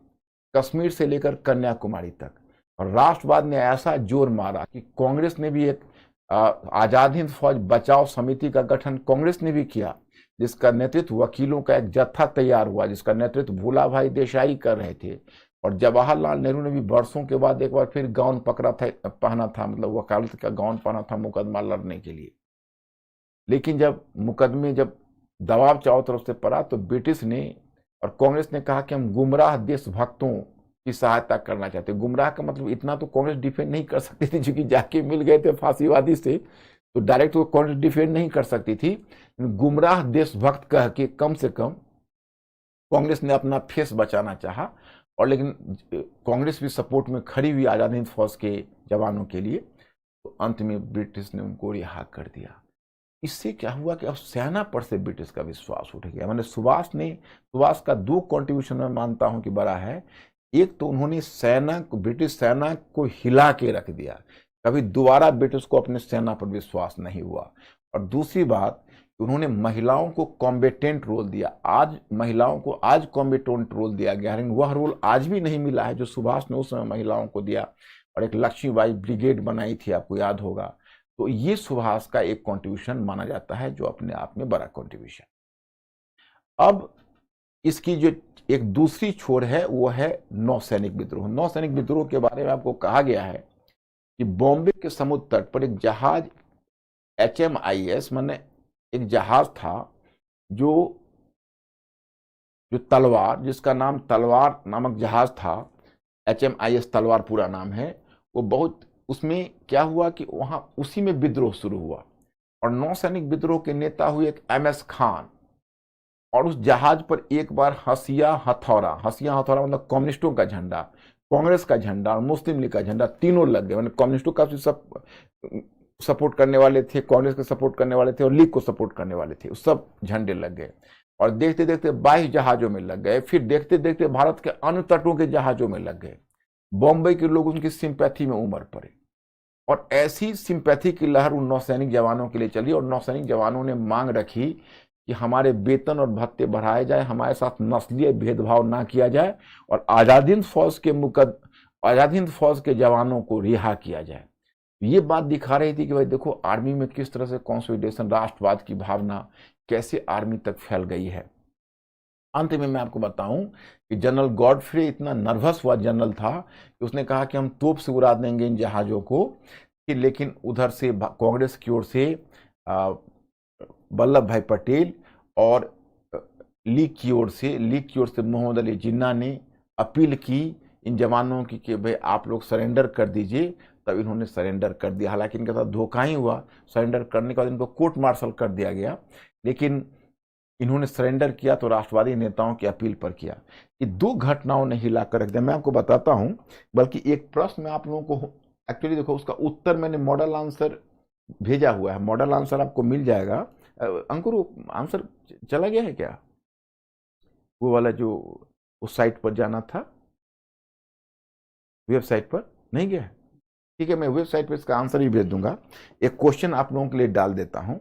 कश्मीर से लेकर कन्याकुमारी तक। और राष्ट्रवाद ने ऐसा जोर मारा कि कांग्रेस ने भी एक आजाद हिंद फौज बचाव समिति का गठन कांग्रेस ने भी किया, जिसका नेतृत्व वकीलों का एक जत्था तैयार हुआ, जिसका नेतृत्व भूला भाई देसाई कर रहे थे। और जवाहरलाल नेहरू ने भी वर्षों के बाद एक बार फिर गाउन पहना था, मतलब वकालत का गाउन पहना था मुकदमा लड़ने के लिए। लेकिन जब मुकदमे, जब दबाव चारों तरफ से पड़ा, तो ब्रिटिश ने और कांग्रेस ने कहा कि हम गुमराह देशभक्तों की सहायता करना चाहते। गुमराह का मतलब इतना तो कांग्रेस डिफेंड नहीं कर सकती थी, क्योंकि जाके मिल गए थे फांसीवादी से, तो डायरेक्ट वो कांग्रेस डिफेंड नहीं कर सकती थी। गुमराह देशभक्त कह के कम से कम कांग्रेस ने अपना फेस बचाना चाहा। और लेकिन कांग्रेस भी सपोर्ट में खड़ी हुई आजाद हिंद फौज के जवानों के लिए। तो अंत में ब्रिटिश ने उनको रिहा कर दिया। इससे क्या हुआ कि अब सेना पर से ब्रिटिश का विश्वास उठ गया। मैंने सुभाष का दो कंट्रीब्यूशन मैं मानता हूं कि बड़ा है। एक तो उन्होंने सेना को, ब्रिटिश सेना को हिला के रख दिया, कभी दोबारा ब्रिटिश को अपने सेना पर विश्वास नहीं हुआ। और दूसरी बात, उन्होंने महिलाओं को कॉम्बेटेंट रोल दिया। आज महिलाओं को आज कॉम्बेटेंट रोल दिया गया, लेकिन वह रोल आज भी नहीं मिला है जो सुभाष ने उस समय महिलाओं को दिया। और एक लक्ष्मीबाई ब्रिगेड बनाई थी, आपको याद होगा। तो ये सुभाष का एक कंट्रीब्यूशन माना जाता है, जो अपने आप में बड़ा कंट्रीब्यूशन। अब इसकी जो एक दूसरी छोर है वो है नौसैनिक विद्रोह। नौसैनिक विद्रोह के बारे में आपको कहा गया है कि बॉम्बे के समुद्र तट पर एक जहाज HMIS माने एक जहाज था जो जो तलवार, जिसका नाम तलवार नामक जहाज था, HMIS तलवार पूरा नाम है। वो बहुत, उसमें क्या हुआ कि वहां उसी में विद्रोह शुरू हुआ और नौसैनिक विद्रोह के नेता हुए एक MS खान। और उस जहाज पर एक बार हसिया हथौड़ा मतलब कम्युनिस्टों का झंडा, कांग्रेस का झंडा और मुस्लिम लीग का झंडा तीनों लग गए। मतलब कम्युनिस्टों का सब सपोर्ट करने वाले थे, कांग्रेस को सपोर्ट करने वाले थे और लीग को सपोर्ट करने वाले थे, सब झंडे लग गए। और देखते देखते 22 जहाजों में लग गए। फिर देखते देखते भारत के अन्य तटों के जहाजों में लग गए। बॉम्बे के लोग उनकी सिंपैथी में उमड़ पड़े और ऐसी सिंपैथी की लहर उन नौसैनिक जवानों के लिए चली। और नौसैनिक जवानों ने मांग रखी कि हमारे वेतन और भत्ते बढ़ाए जाए, हमारे साथ नस्लीय भेदभाव ना किया जाए और आजाद हिंद फौज के जवानों को रिहा किया जाए। ये बात दिखा रही थी कि भाई देखो आर्मी में किस तरह से कॉन्सोलिडेशन, राष्ट्रवाद की भावना कैसे आर्मी तक फैल गई है। अंत में मैं आपको बताऊं कि जनरल गॉडफ्रे इतना नर्वस हुआ जनरल था कि उसने कहा कि हम तोप से उड़ा देंगे इन जहाजों को। कि लेकिन उधर से कांग्रेस की ओर से वल्लभ भाई पटेल और लीग की ओर से मोहम्मद अली जिन्ना ने अपील की इन जवानों की कि भाई आप लोग सरेंडर कर दीजिए। तब इन्होंने सरेंडर कर दिया। हालांकि इनके साथ धोखा ही हुआ, सरेंडर करने के बाद इनको कोर्ट मार्शल कर दिया गया, लेकिन इन्होंने सरेंडर किया तो राष्ट्रवादी नेताओं की अपील पर किया। कि दो घटनाओं ने हिलाकर रख दिया। मैं आपको बताता हूं, बल्कि एक प्रश्न मैं आप लोगों को एक्चुअली देखो, उसका उत्तर मैंने मॉडल आंसर भेजा हुआ है, मॉडल आंसर आपको मिल जाएगा। अंकुर, आंसर चला गया है क्या? वो वाला जो उस साइट पर जाना था, वेबसाइट पर नहीं गया है? ठीक है, मैं वेबसाइट पर इसका आंसर ही भेज दूंगा। एक क्वेश्चन आप लोगों के लिए डाल देता हूं।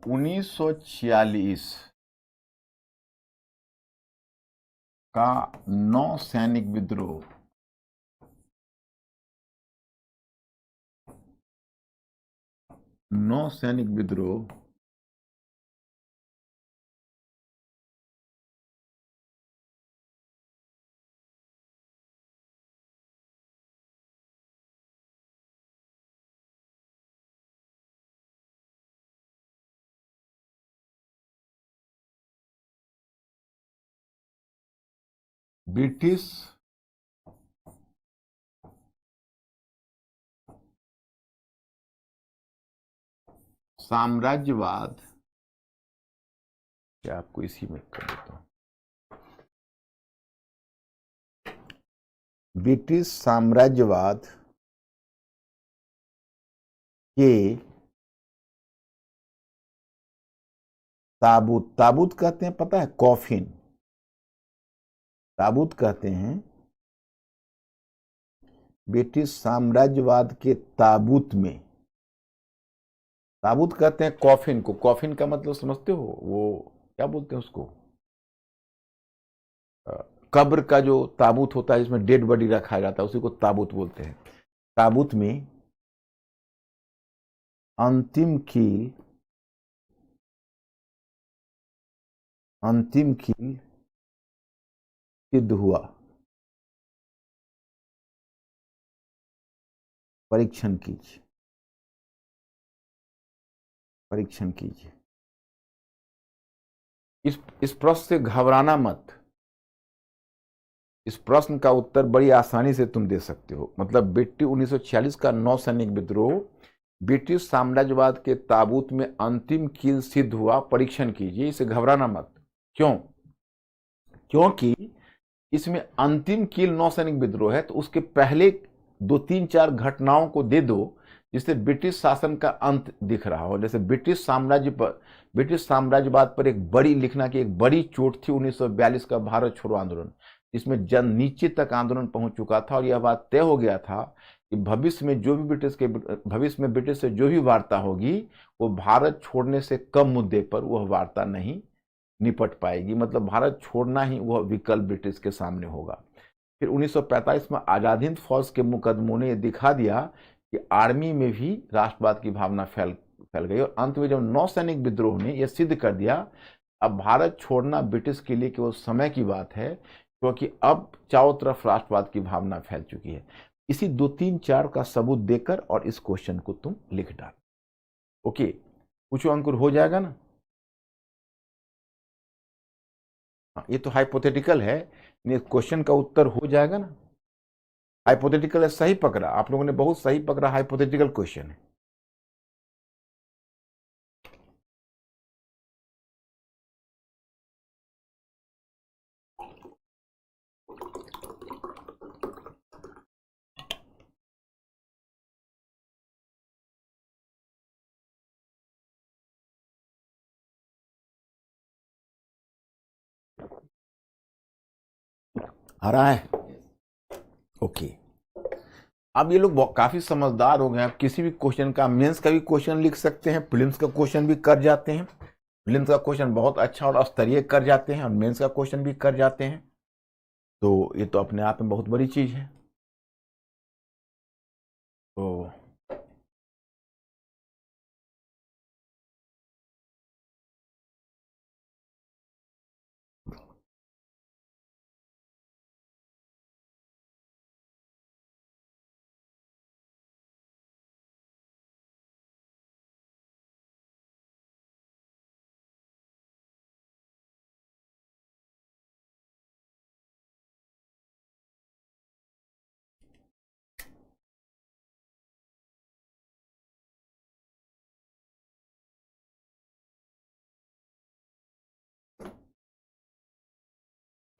1946 का नौसैनिक विद्रोह, नौसैनिक विद्रोह ब्रिटिश साम्राज्यवाद, क्या आपको इसी में कर देता हूं, ब्रिटिश साम्राज्यवाद के ताबूत, ताबूत कहते हैं पता है, कॉफिन, ताबूत कहते हैं ब्रिटिश साम्राज्यवाद के ताबूत में। ताबूत कहते हैं कॉफिन को। कॉफिन का मतलब समझते हो, वो क्या बोलते हैं उसको, कब्र का जो ताबूत होता है जिसमें डेड बॉडी रखा जाता है, उसी को ताबूत बोलते हैं। ताबूत में अंतिम कील सिद्ध हुआ। परीक्षण कीजिए, परीक्षण कीजिए। इस प्रश्न से घबराना मत। इस प्रश्न का उत्तर बड़ी आसानी से तुम दे सकते हो। मतलब ब्रिटिश 1946 का नौसैनिक विद्रोह ब्रिटिश साम्राज्यवाद के ताबूत में अंतिम कील सिद्ध हुआ। परीक्षण कीजिए, इसे घबराना मत। क्यों? क्योंकि इसमें अंतिम कील नौसैनिक विद्रोह है, तो उसके पहले 2 3 4 घटनाओं को दे दो जिससे ब्रिटिश शासन का अंत दिख रहा हो। जैसे ब्रिटिश साम्राज्यवाद पर एक बड़ी लिखना की एक बड़ी चोट थी 1942 का भारत छोड़ो आंदोलन, जिसमें जन नीचे तक आंदोलन पहुंच चुका था और यह बात तय हो गया था कि भविष्य में ब्रिटिश से जो भी वार्ता होगी वो भारत छोड़ने से कम मुद्दे पर वह वार्ता नहीं निपट पाएगी। मतलब भारत छोड़ना ही वह विकल्प ब्रिटिश के सामने होगा। फिर 1945 में आजाद हिंद फौज के मुकदमों ने यह दिखा दिया कि आर्मी में भी राष्ट्रवाद की भावना फैल गई और अंत में जब नौसैनिक विद्रोह ने यह सिद्ध कर दिया अब भारत छोड़ना ब्रिटिश के लिए केवल समय की बात है, क्योंकि अब चारों तरफ राष्ट्रवाद की भावना फैल चुकी है। इसी 2 3 4 का सबूत देकर और इस क्वेश्चन को तुम लिख डाल। ओके, पूछो अंकुर, हो जाएगा ना? हाँ, ये तो हाइपोथेटिकल है, क्वेश्चन का उत्तर हो जाएगा ना। हाइपोथेटिकल है, सही पकड़ा आप लोगों ने, बहुत सही पकड़ा, हाइपोथेटिकल क्वेश्चन है। आ रहा है? ओके, अब ये लोग काफी समझदार हो गए। आप किसी भी क्वेश्चन का, मेंस का भी क्वेश्चन लिख सकते हैं, प्रीलिम्स का क्वेश्चन भी कर जाते हैं। प्रीलिम्स का क्वेश्चन बहुत अच्छा और स्तरीय कर जाते हैं और मेंस का क्वेश्चन भी कर जाते हैं, तो ये तो अपने आप में बहुत बड़ी चीज है।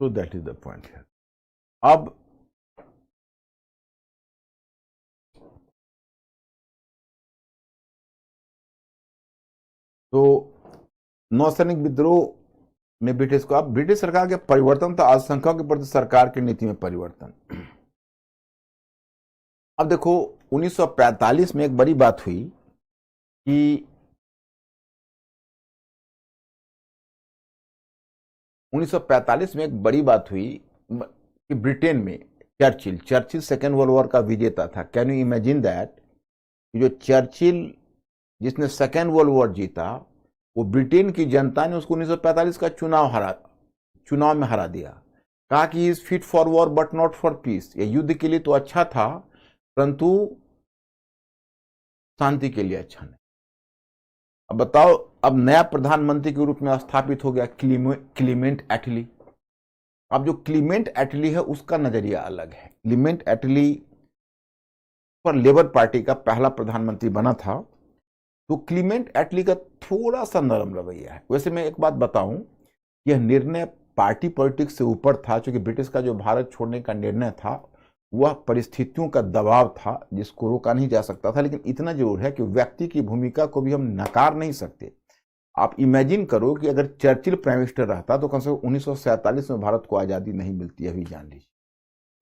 तो दैट इज द पॉइंट है। अब तो नौसैनिक विद्रोह ने ब्रिटिश को, अब ब्रिटिश सरकार के परिवर्तन तो अल्पसंख्यकों के प्रति सरकार की नीति में परिवर्तन। अब देखो 1945 में एक बड़ी बात हुई कि 1945 में एक बड़ी बात हुई कि ब्रिटेन में चर्चिल सेकेंड वर्ल्ड वॉर का विजेता था। Can you imagine that? जो चर्चिल जिसने सेकेंड वर्ल्ड वॉर जीता, वो ब्रिटेन की जनता ने उसको 1945 का चुनाव में हरा दिया। कहा कि is fit for war but not for piece. ये युद्ध के लिए तो अच्छा था परंतु शांति के लिए अच्छा नहीं। अब बताओ, अब नया प्रधानमंत्री के रूप में स्थापित हो गया क्लीमेंट एटली। अब जो क्लीमेंट एटली है उसका नजरिया अलग है। क्लीमेंट एटली पर लेबर पार्टी का पहला प्रधानमंत्री बना था, तो क्लीमेंट एटली का थोड़ा सा नरम रवैया है। वैसे मैं एक बात बताऊं, यह निर्णय पार्टी पॉलिटिक्स से ऊपर था, क्योंकि ब्रिटिश का जो भारत छोड़ने का निर्णय था वह परिस्थितियों का दबाव था जिसको रोका नहीं जा सकता था। लेकिन इतना जरूर है कि व्यक्ति की भूमिका को भी हम नकार नहीं सकते। आप इमेजिन करो कि अगर चर्चिल प्राइम मिनिस्टर रहता तो कम से कम 1947 में भारत को आज़ादी नहीं मिलती, अभी जान लीजिए।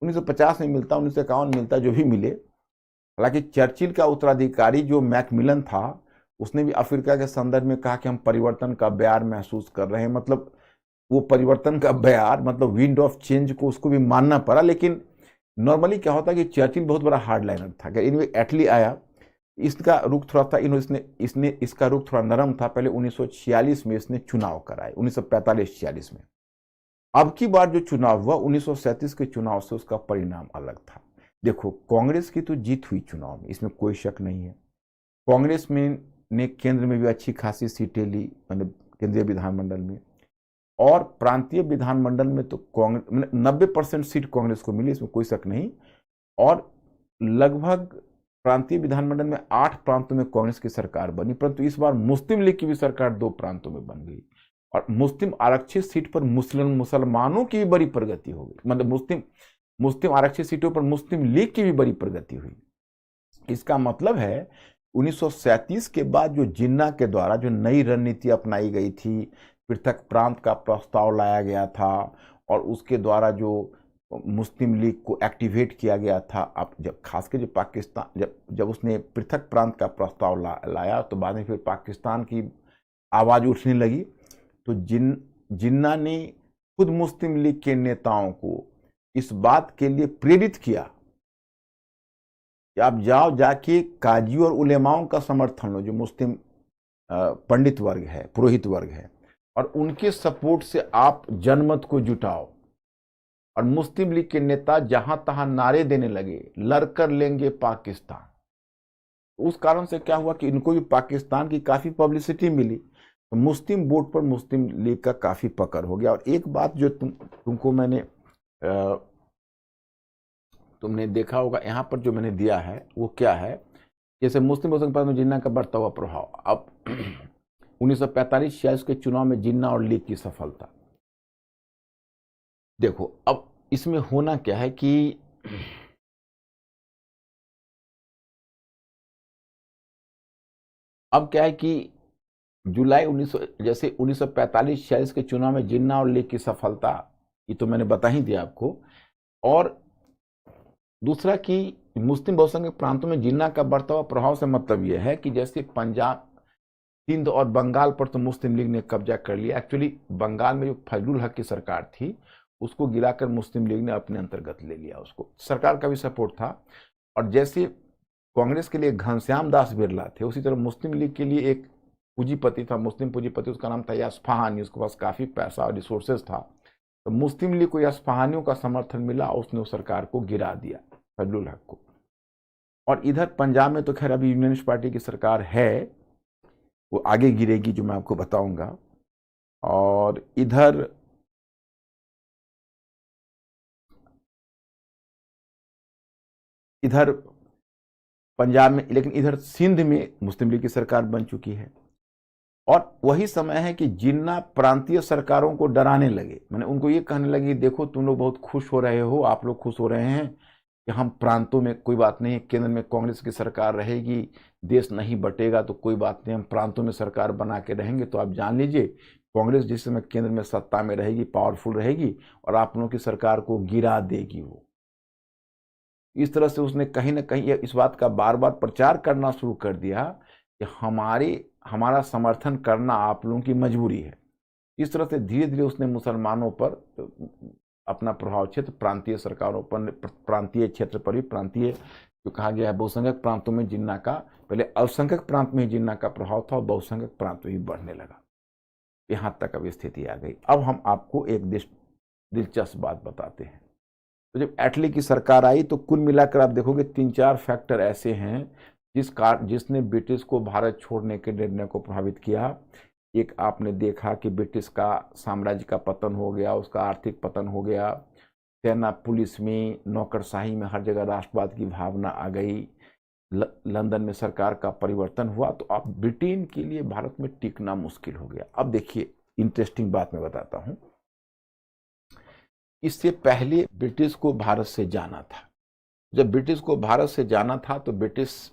1950 में मिलता, 1951 मिलता, जो भी मिले। हालांकि चर्चिल का उत्तराधिकारी जो मैकमिलन था उसने भी अफ्रीका के संदर्भ में कहा कि हम परिवर्तन का बयार महसूस कर रहे हैं। मतलब वो परिवर्तन का बयार, मतलब विंड ऑफ चेंज को उसको भी मानना पड़ा। लेकिन नॉर्मली क्या होता है कि चर्चिल बहुत बड़ा हार्ड लाइनर था। इनमें एटली आया, इसका रुख थोड़ा था, इसने इसका रुख थोड़ा नरम था। पहले 1946 में इसने चुनाव कराए, 1945-46 में। अब की बार जो चुनाव हुआ 1937 के चुनाव से उसका परिणाम अलग था। देखो, कांग्रेस की तो जीत हुई चुनाव में, इसमें कोई शक नहीं है। कांग्रेस में ने केंद्र में भी अच्छी खासी सीटें ली, मतलब केंद्रीय विधानमंडल में। और प्रांतीय विधानमंडल में तो कांग्रेस 90% सीट कांग्रेस को मिली, इसमें कोई शक नहीं। और लगभग प्रांतीय विधानमंडल में 8 प्रांतों में कांग्रेस की सरकार बनी, परंतु इस बार मुस्लिम लीग की भी सरकार 2 प्रांतों में बन गई और मुस्लिम आरक्षित सीट पर मुसलमानों की भी बड़ी प्रगति हो गई, मतलब मुस्लिम आरक्षित सीटों पर मुस्लिम लीग की भी बड़ी प्रगति हुई। इसका मतलब है 1937 के बाद जो जिन्ना के द्वारा जो नई रणनीति अपनाई गई थी, पृथक प्रांत का प्रस्ताव लाया गया था और उसके द्वारा जो मुस्लिम लीग को एक्टिवेट किया गया था, अब जब खासकर जो पाकिस्तान जब उसने पृथक प्रांत का प्रस्ताव लाया तो बाद में फिर पाकिस्तान की आवाज़ उठने लगी। तो जिन्ना ने खुद मुस्लिम लीग के नेताओं को इस बात के लिए प्रेरित किया कि आप जाओ जाके काजी और उलेमाओं का समर्थन लो, जो मुस्लिम पंडित वर्ग है, पुरोहित वर्ग है, और उनके सपोर्ट से आप जनमत को जुटाओ। और मुस्लिम लीग के नेता जहां तहां नारे देने लगे, लड़कर लेंगे पाकिस्तान। उस कारण से क्या हुआ कि इनको भी पाकिस्तान की काफी पब्लिसिटी मिली, तो मुस्लिम वोट पर मुस्लिम लीग का काफी पकड़ हो गया। और एक बात जो तुमको मैंने तुमने देखा होगा यहाँ पर जो मैंने दिया है वो क्या है, जैसे मुस्लिम बहुसंख्य प्रांत में जिन्ना का बढ़ता हुआ प्रभाव। अब 1945-46 के चुनाव में जिन्ना और लीग की सफलता देखो। अब इसमें होना क्या है कि अब क्या है कि जुलाई 1900 जैसे 1945-46 के चुनाव में जिन्ना और लीग की सफलता, ये तो मैंने बता ही दिया आपको। और दूसरा कि मुस्लिम बहुसंख्यक प्रांतों में जिन्ना का बढ़ता हुआ प्रभाव से मतलब यह है कि जैसे पंजाब, सिंध और बंगाल पर तो मुस्लिम लीग ने कब्जा कर लिया। एक्चुअली बंगाल में जो फजलुल हक की सरकार थी उसको गिराकर मुस्लिम लीग ने अपने अंतर्गत ले लिया, उसको सरकार का भी सपोर्ट था। और जैसे कांग्रेस के लिए घनश्याम दास बिरला थे, उसी तरह मुस्लिम लीग के लिए एक पूंजीपति था, मुस्लिम पूंजीपति, उसका नाम था यास्फहानी। उसके पास काफी पैसा और रिसोर्सेज था, तो मुस्लिम लीग को यास्फहानियों का समर्थन मिला, उसने उस सरकार को गिरा दिया, फजलुल हक को। और इधर पंजाब में तो खैर अभी यूनियनिस्ट पार्टी की सरकार है, वो आगे गिरेगी जो मैं आपको बताऊंगा। और इधर पंजाब में, लेकिन इधर सिंध में मुस्लिम लीग की सरकार बन चुकी है। और वही समय है कि जिन्ना प्रांतीय सरकारों को डराने लगे, मैंने उनको ये कहने लगे, देखो तुम लोग बहुत खुश हो रहे हो, आप लोग खुश हो रहे हैं कि हम प्रांतों में, कोई बात नहीं, केंद्र में कांग्रेस की सरकार रहेगी, देश नहीं बटेगा तो कोई बात नहीं, हम प्रांतों में सरकार बना के रहेंगे। तो आप जान लीजिए कांग्रेस जिस समय केंद्र में सत्ता में रहेगी, पावरफुल रहेगी, और आप लोगों की सरकार को गिरा देगी वो। इस तरह से उसने कहीं ना कहीं इस बात का बार बार प्रचार करना शुरू कर दिया कि हमारा समर्थन करना आप लोगों की मजबूरी है। इस तरह से धीरे धीरे उसने मुसलमानों पर अपना प्रभाव क्षेत्र, प्रांतीय सरकारों पर, प्रांतीय क्षेत्र पर भी, प्रांतीय जो कहा गया है बहुसंख्यक प्रांतों में जिन्ना का, पहले अल्पसंख्यक प्रांत में जिन्ना का प्रभाव था और बहुसंख्यक प्रांत में भी बढ़ने लगा। यहां तक अब स्थिति आ गई। अब हम आपको एक दिलचस्प बात बताते हैं। तो जब एटली की सरकार आई तो कुल मिलाकर आप देखोगे 3-4 फैक्टर ऐसे हैं जिसने ब्रिटिश को भारत छोड़ने के निर्णय को प्रभावित किया। एक आपने देखा कि ब्रिटिश का साम्राज्य का पतन हो गया, उसका आर्थिक पतन हो गया, सेना पुलिस में, नौकरशाही में हर जगह राष्ट्रवाद की भावना आ गई, लंदन में सरकार का परिवर्तन हुआ। तो अब ब्रिटेन के लिए भारत में टिकना मुश्किल हो गया। अब देखिए इंटरेस्टिंग बात मैं बताता हूं। इससे पहले ब्रिटिश को भारत से जाना था। जब ब्रिटिश को भारत से जाना था तो ब्रिटिश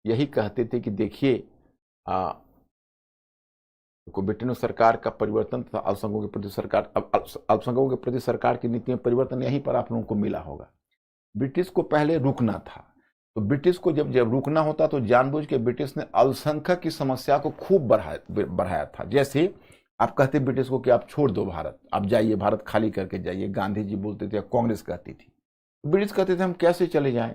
यही कहते थे कि देखिए ब्रिटेन सरकार का परिवर्तन तथा अल्पसंख्यकों के प्रति सरकार, अब अल्पसंख्यकों के प्रति सरकार की नीति में परिवर्तन यहीं पर आप लोगों को मिला होगा। ब्रिटिश को पहले रुकना था, तो ब्रिटिश को जब रुकना होता तो जानबूझ के ब्रिटिश ने अल्पसंख्यक की समस्या को खूब बढ़ाया था। जैसे आप कहते ब्रिटिश को कि आप छोड़ दो भारत, आप जाइए, भारत खाली करके जाइए, गांधी जी बोलते थे, कांग्रेस कहती थी। ब्रिटिश कहते थे हम कैसे चले जाएं,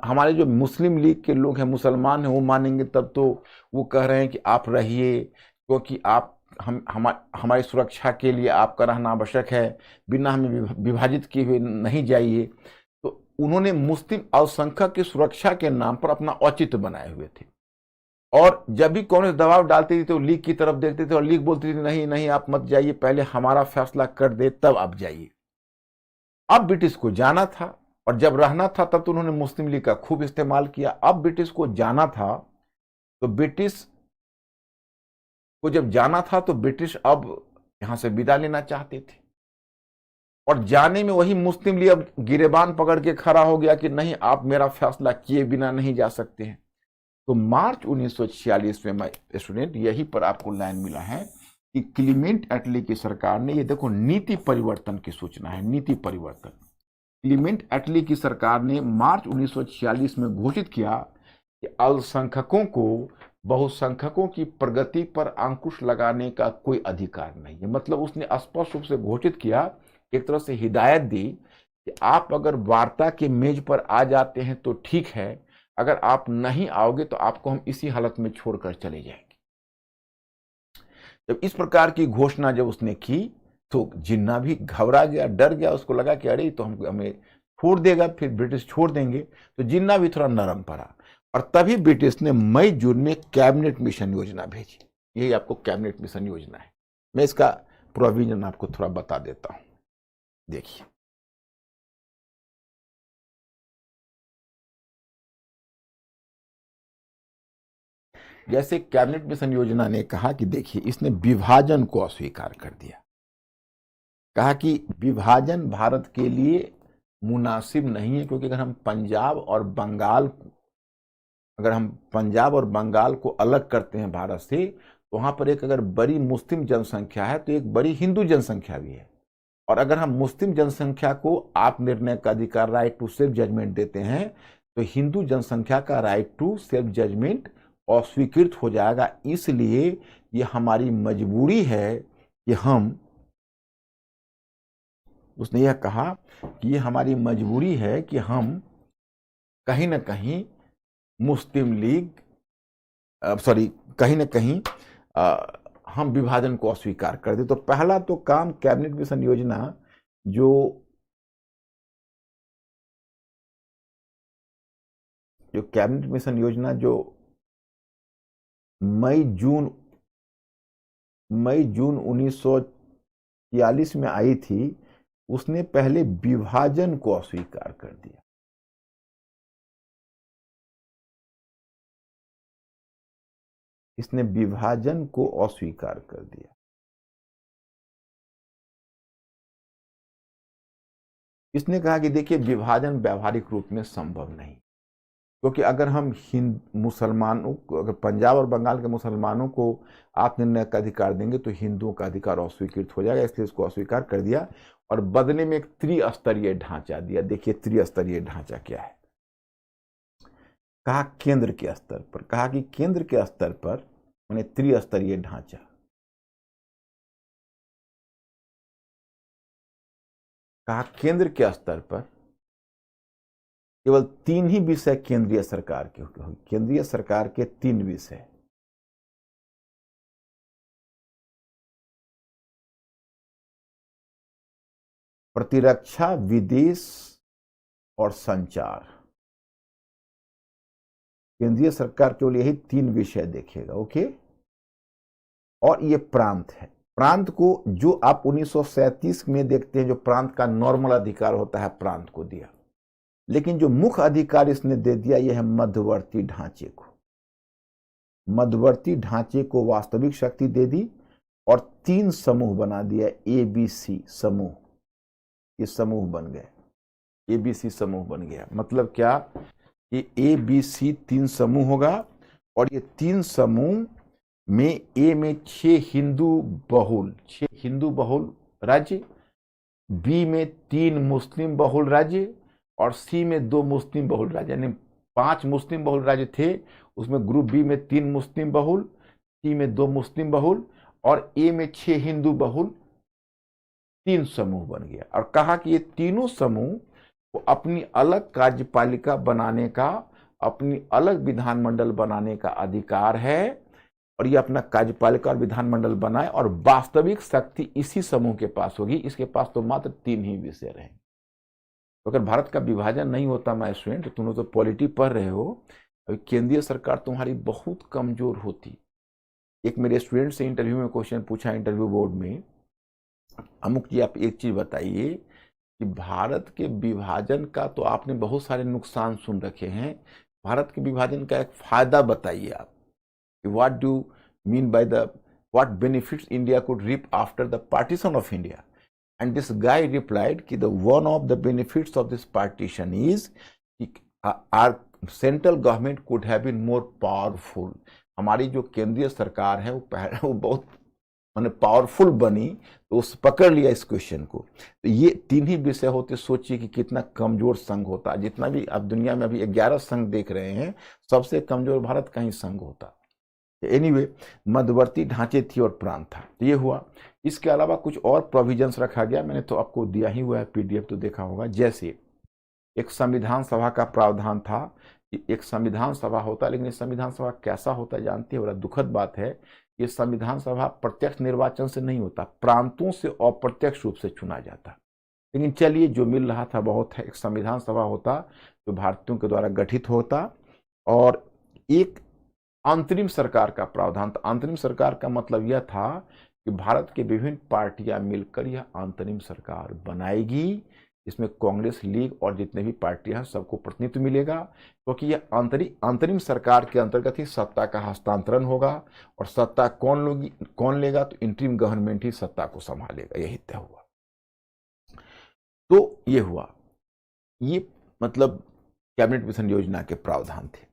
हमारे जो मुस्लिम लीग के लोग हैं, मुसलमान हैं, वो मानेंगे तब तो। वो कह रहे हैं कि आप रहिए, क्योंकि आप हमारी सुरक्षा के लिए आपका रहना आवश्यक है, बिना हमें विभाजित किए हुए नहीं जाइए। तो उन्होंने मुस्लिम अल्पसंख्यक की सुरक्षा के नाम पर अपना औचित्य बनाए हुए थे। और जब भी कांग्रेस दबाव डालती थी तो लीग की तरफ देखते थे और लीग बोलती थी नहीं नहीं आप मत जाइए, पहले हमारा फैसला कर दे तब आप जाइए। अब ब्रिटिश को जाना था और जब रहना था तब तो उन्होंने मुस्लिम लीग का खूब इस्तेमाल किया। अब ब्रिटिश को जाना था तो ब्रिटिश को जब जाना था तो ब्रिटिश अब यहां से विदा लेना चाहते थे और जाने में वही मुस्लिम लीग अब गिरेबान पकड़ के खड़ा हो गया कि नहीं आप मेरा फैसला किए बिना नहीं जा सकते हैं। तो मार्च 1946 में मैं स्टूडेंट यही पर आपको लाइन मिला है कि क्लीमेंट एटली की सरकार ने, ये देखो नीति परिवर्तन की सूचना है, नीति परिवर्तन। क्लीमेंट एटली की सरकार ने मार्च 1946 में घोषित किया कि अल्पसंख्यकों को बहुसंख्यकों की प्रगति पर अंकुश लगाने का कोई अधिकार नहीं है। मतलब उसने स्पष्ट रूप से घोषित किया, एक तरह से हिदायत दी कि आप अगर वार्ता के मेज पर आ जाते हैं तो ठीक है, अगर आप नहीं आओगे तो आपको हम इसी हालत में छोड़कर चले जाएंगे। जब इस प्रकार की घोषणा जब उसने की तो जिन्ना भी घबरा गया, डर गया, उसको लगा कि अरे तो हमें छोड़ देगा, फिर ब्रिटिश छोड़ देंगे। तो जिन्ना भी थोड़ा नरम पड़ा और तभी ब्रिटिश ने मई जून में कैबिनेट मिशन योजना भेजी। यही आपको कैबिनेट मिशन योजना है। मैं इसका प्रोविजन आपको थोड़ा बता देता हूं, देखिए। जैसे कैबिनेट मिशन योजना ने कहा कि देखिए इसने विभाजन को अस्वीकार कर दिया, कहा कि विभाजन भारत के लिए मुनासिब नहीं है, क्योंकि अगर हम पंजाब और बंगाल को अलग करते हैं भारत से तो वहां पर एक अगर बड़ी मुस्लिम जनसंख्या है तो एक बड़ी हिंदू जनसंख्या भी है। और अगर हम मुस्लिम जनसंख्या को आप निर्णय का अधिकार, राइट टू सेल्फ जजमेंट देते हैं तो हिंदू जनसंख्या का राइट टू सेल्फ जजमेंट अस्वीकृत हो जाएगा। इसलिए ये हमारी मजबूरी है कि उसने यह कहा कि ये हमारी मजबूरी है कि हम कहीं ना कहीं मुस्लिम लीग कहीं ना कहीं हम विभाजन को अस्वीकार कर दे। तो पहला तो काम कैबिनेट मिशन योजना जो कैबिनेट मिशन योजना जो मई जून 1946 में आई थी, उसने पहले विभाजन को अस्वीकार कर दिया। इसने विभाजन को अस्वीकार कर दिया। इसने कहा कि देखिए विभाजन व्यावहारिक रूप में संभव नहीं, क्योंकि अगर हम मुसलमानों को, अगर पंजाब और बंगाल के मुसलमानों को आत्मनिर्णय का अधिकार देंगे तो हिंदुओं का अधिकार अस्वीकृत हो जाएगा। इसलिए इसको अस्वीकार कर दिया और बदले में एक त्रिस्तरीय ढांचा दिया। देखिए त्रिस्तरीय ढांचा क्या है। कहा केंद्र के स्तर पर, कहा कि केंद्र के स्तर पर माने त्रिस्तरीय ढांचा। कहा केंद्र के स्तर पर केवल 3 ही विषय केंद्रीय सरकार के होंगे। केंद्रीय सरकार के 3 विषय, प्रतिरक्षा, विदेश और संचार। केंद्रीय सरकार केवल यही 3 विषय देखेगा। ओके। और ये प्रांत है। प्रांत को जो आप 1937 में देखते हैं, जो प्रांत का नॉर्मल अधिकार होता है, प्रांत को दिया। लेकिन जो मुख्य अधिकार इसने दे दिया यह है मध्यवर्ती ढांचे को। मध्यवर्ती ढांचे को वास्तविक शक्ति दे दी और 3 समूह बना दिया। ABC समूह, ये समूह बन गए। ABC समूह बन गया। मतलब क्या कि ABC 3 समूह होगा और ये 3 समूह में A में 6 हिंदू बहुल राज्य, B में 3 मुस्लिम बहुल राज्य और C में 2 मुस्लिम बहुल राज्य। यानी 5 मुस्लिम बहुल राज्य थे, उसमें ग्रुप B में 3 मुस्लिम बहुल, C में 2 मुस्लिम बहुल और A में 6 हिंदू बहुल, 3 समूह बन गया। और कहा कि ये तीनों समूह को अपनी अलग कार्यपालिका बनाने का, अपनी अलग विधानमंडल बनाने का अधिकार है और ये अपना कार्यपालिका और विधानमंडल बनाए और वास्तविक शक्ति इसी समूह के पास होगी। इसके पास तो मात्र 3 ही विषय रहेंगे। तो अगर भारत का विभाजन नहीं होता, मैं स्टूडेंट, तुम लोग तो पॉलिटी पढ़ रहे हो, अभी केंद्रीय सरकार तुम्हारी बहुत कमजोर होती। एक मेरे स्टूडेंट से इंटरव्यू में क्वेश्चन पूछा इंटरव्यू बोर्ड में, अमुक जी आप एक चीज बताइए कि भारत के विभाजन का तो आपने बहुत सारे नुकसान सुन रखे हैं, भारत के विभाजन का एक फायदा बताइए आप, what do mean by the what benefits India could reap after the partition of India. And this guy replied कि the one of the benefits of this partition is our central government could have been more powerful. हमारी जो केंद्रीय सरकार है वो बहुत मैंने powerful बनी, तो उस पकड़ लिया इस क्वेश्चन को। तो ये तीन ही विषय होते, सोचिए कि कितना कमजोर संघ होता। जितना भी आप दुनिया में अभी 11 संघ देख रहे हैं, सबसे कमजोर भारत का ही संघ होता। एनीवे, मध्यवर्ती ढांचे थी और प्रांत था, तो ये हुआ। इसके अलावा कुछ और प्रोविजंस रखा गया, मैंने तो आपको दिया ही हुआ है, पीडीएफ तो देखा होगा। जैसे एक संविधान सभा का प्रावधान था कि एक संविधान सभा होता, लेकिन ये संविधान सभा कैसा होता जानते हैं, बड़ा दुखद बात है, ये संविधान सभा प्रत्यक्ष निर्वाचन से नहीं होता, प्रांतों से अप्रत्यक्ष रूप से चुना जाता। लेकिन चलिए, जो मिल रहा था बहुत है। एक संविधान सभा होता जो भारतीयों के द्वारा गठित होता, और एक अंतरिम सरकार का प्रावधान था। अंतरिम सरकार का मतलब यह था कि भारत के विभिन्न पार्टियां मिलकर यह अंतरिम सरकार बनाएगी। इसमें कांग्रेस, लीग और जितने भी पार्टियां हैं सबको प्रतिनिधित्व मिलेगा, क्योंकि यह अंतरिम सरकार के अंतर्गत ही सत्ता का हस्तांतरण होगा। और सत्ता कौन लेगा, तो इंटरिम गवर्नमेंट ही सत्ता को संभालेगा, यही तय हुआ। तो ये हुआ, ये मतलब कैबिनेट मिशन योजना के प्रावधान थे।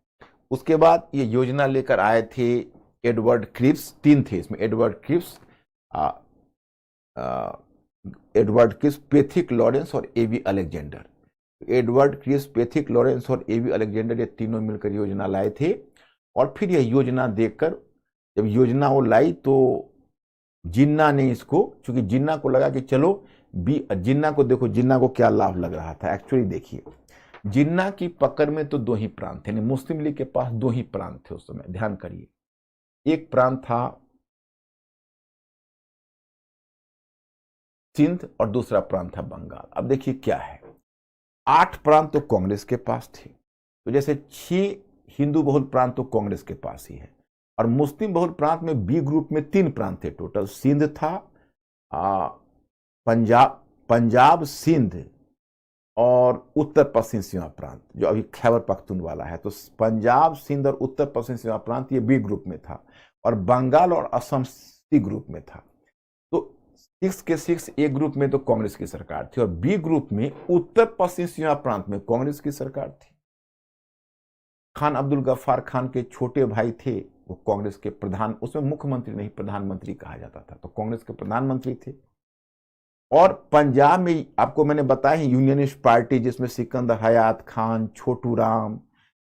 उसके बाद ये योजना लेकर आए थे एडवर्ड क्रिप्स, तीन थे इसमें, एडवर्ड क्रिप्स, पेथिक लॉरेंस और A V Alexander. Edward Cripps, Pethick Lawrence और एवी अलेक्जेंडर, ये तीनों मिलकर योजना लाए थे। और फिर यह योजना देखकर, जब योजना वो लाई तो जिन्ना ने इसको, क्योंकि जिन्ना को लगा कि चलो जिन्ना को देखो, जिन्ना को क्या लाभ लग रहा था। एक्चुअली देखिए, जिन्ना की पकड़ में तो दो ही प्रांत थे, मुस्लिम लीग के पास दो ही प्रांत थे उस समय, ध्यान करिए। एक प्रांत था सिंध और दूसरा प्रांत था बंगाल। अब देखिए क्या है, 8 प्रांत तो कांग्रेस के पास थे, तो जैसे 6 हिंदू बहुल प्रांत तो कांग्रेस के पास ही है, और मुस्लिम बहुल प्रांत में बी ग्रुप में 3 प्रांत थे टोटल। सिंध था, पंजाब, सिंध और उत्तर पश्चिम सीमा प्रांत, जो अभी खैबर पख्तूनवाला है। तो पंजाब, सिंध और उत्तर पश्चिम सीमा प्रांत ये बी ग्रुप में था, और बंगाल और असम सी ग्रुप में था। तो 6 के 6 ए ग्रुप में तो कांग्रेस की सरकार थी, और बी ग्रुप में उत्तर पश्चिम सीमा प्रांत में कांग्रेस की सरकार थी। खान अब्दुल गफ्फार खान के छोटे भाई थे, वो कांग्रेस के प्रधान, उसमें मुख्यमंत्री नहीं प्रधानमंत्री कहा जाता था, तो कांग्रेस के प्रधानमंत्री थे। और पंजाब में आपको मैंने बताया है यूनियनिस्ट पार्टी, जिसमें सिकंदर हयात खान, छोटू राम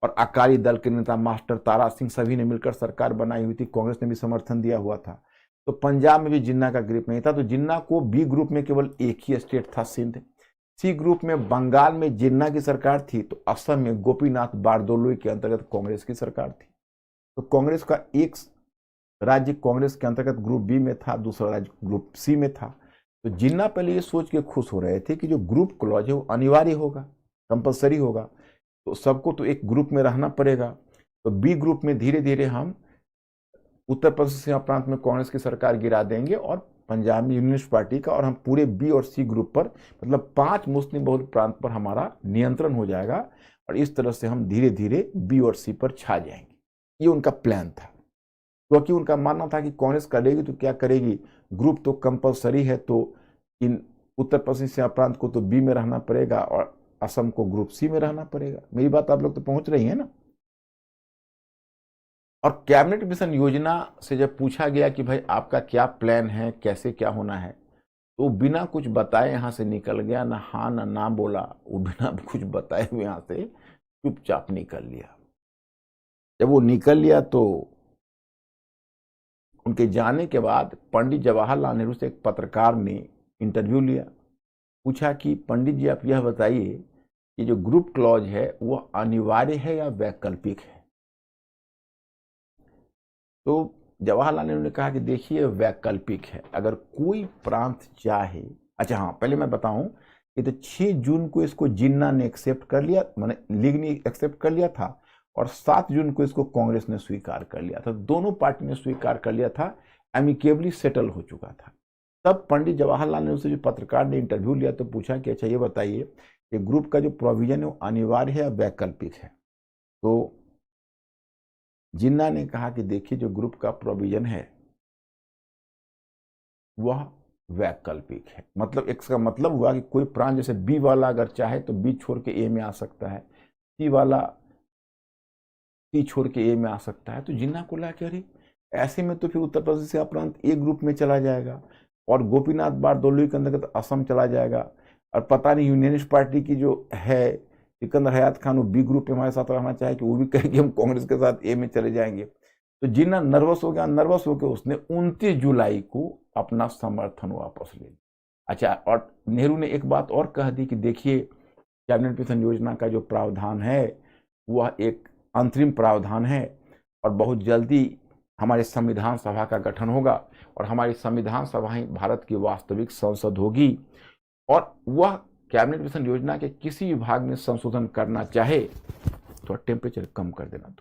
और अकाली दल के नेता मास्टर तारा सिंह सभी ने मिलकर सरकार बनाई हुई थी, कांग्रेस ने भी समर्थन दिया हुआ था। तो पंजाब में भी जिन्ना का ग्रुप नहीं था, तो जिन्ना को बी ग्रुप में केवल एक ही स्टेट था, सिंध। सी ग्रुप में बंगाल में जिन्ना की सरकार थी, तो असम में गोपीनाथ बारदोलोई के अंतर्गत कांग्रेस की सरकार थी। तो कांग्रेस का एक राज्य कांग्रेस के अंतर्गत ग्रुप बी में था, दूसरा राज्य ग्रुप सी में था। तो जिन्ना पहले ये सोच के खुश हो रहे थे कि जो ग्रुप क्लॉज है वो अनिवार्य होगा, कंपलसरी होगा, तो सबको तो एक ग्रुप में रहना पड़ेगा। तो बी ग्रुप में धीरे धीरे हम उत्तर पश्चिम सीमा प्रांत में कांग्रेस की सरकार गिरा देंगे, और पंजाब में यूनियनिस्ट पार्टी का, और हम पूरे बी और सी ग्रुप पर, मतलब 5 मुस्लिम बहुल प्रांत पर हमारा नियंत्रण हो जाएगा, और इस तरह से हम धीरे धीरे बी और सी पर छा जाएंगे। ये उनका प्लान था, क्योंकि उनका मानना था कि कांग्रेस करेगी तो क्या करेगी, ग्रुप तो कंपलसरी है, तो इन उत्तर पश्चिम सीमा प्रांत को तो बी में रहना पड़ेगा और असम को ग्रुप सी में रहना पड़ेगा। मेरी बात आप लोग तो पहुंच रही है ना। और कैबिनेट मिशन योजना से जब पूछा गया कि भाई आपका क्या प्लान है, कैसे क्या होना है, तो बिना कुछ बताए यहां से निकल गया, ना हाँ ना बोला, वो बिना कुछ बताए हुए यहां से चुपचाप निकल लिया। जब वो निकल लिया तो उनके जाने के बाद पंडित जवाहरलाल नेहरू से एक पत्रकार ने इंटरव्यू लिया, पूछा कि पंडित जी आप यह बताइए कि जो ग्रुप क्लॉज है वह अनिवार्य है या वैकल्पिक है। तो जवाहरलाल नेहरू ने कहा कि देखिए वैकल्पिक है, अगर कोई प्रांत चाहे। अच्छा हाँ, पहले मैं बताऊं कि तो 6 जून को इसको जिन्ना ने एक्सेप्ट कर लिया, माने लीग ने एक्सेप्ट कर लिया था, और 7 जून को इसको कांग्रेस ने स्वीकार कर लिया था। दोनों पार्टी ने स्वीकार कर लिया था, एमिकेबली सेटल हो चुका था। तब पंडित जवाहरलाल नेहरू से जो पत्रकार ने इंटरव्यू लिया तो पूछा कि अच्छा ये बताइए कि ग्रुप का जो प्रोविजन है वो अनिवार्य है या वैकल्पिक है। तो जिन्ना ने कहा कि देखिए जो ग्रुप का प्रोविजन है वह वैकल्पिक है। मतलब इसका मतलब हुआ कि कोई प्राण जैसे बी वाला अगर चाहे तो बी छोड़ के ए में आ सकता है, सी वाला सी छोड़ के ए में आ सकता है। तो जिन्ना को लगा कि अरे ऐसे में तो फिर उत्तर प्रदेश का प्रांत ए ग्रुप में चला जाएगा और गोपीनाथ बारदोली के अंतर्गत असम चला जाएगा, और पता नहीं यूनियनिस्ट पार्टी की जो है सिकंदर हयात खान वो बी ग्रुप में हमारे साथ रहना चाहे कि वो भी कहेंगे हम कांग्रेस के साथ ए में चले जाएंगे। तो जिन्ना नर्वस हो गया, नर्वस होकर उसने 29 जुलाई को अपना समर्थन वापस ले लिया। अच्छा, और नेहरू ने एक बात और कह दी कि देखिए कैबिनेट मिशन योजना का जो प्रावधान है वह एक अंतरिम प्रावधान है और बहुत जल्दी हमारे संविधान सभा का गठन होगा और हमारी संविधान सभा ही भारत की वास्तविक संसद होगी, और वह कैबिनेट मिशन योजना के किसी विभाग में संशोधन करना चाहे तो टेम्परेचर कम कर देना,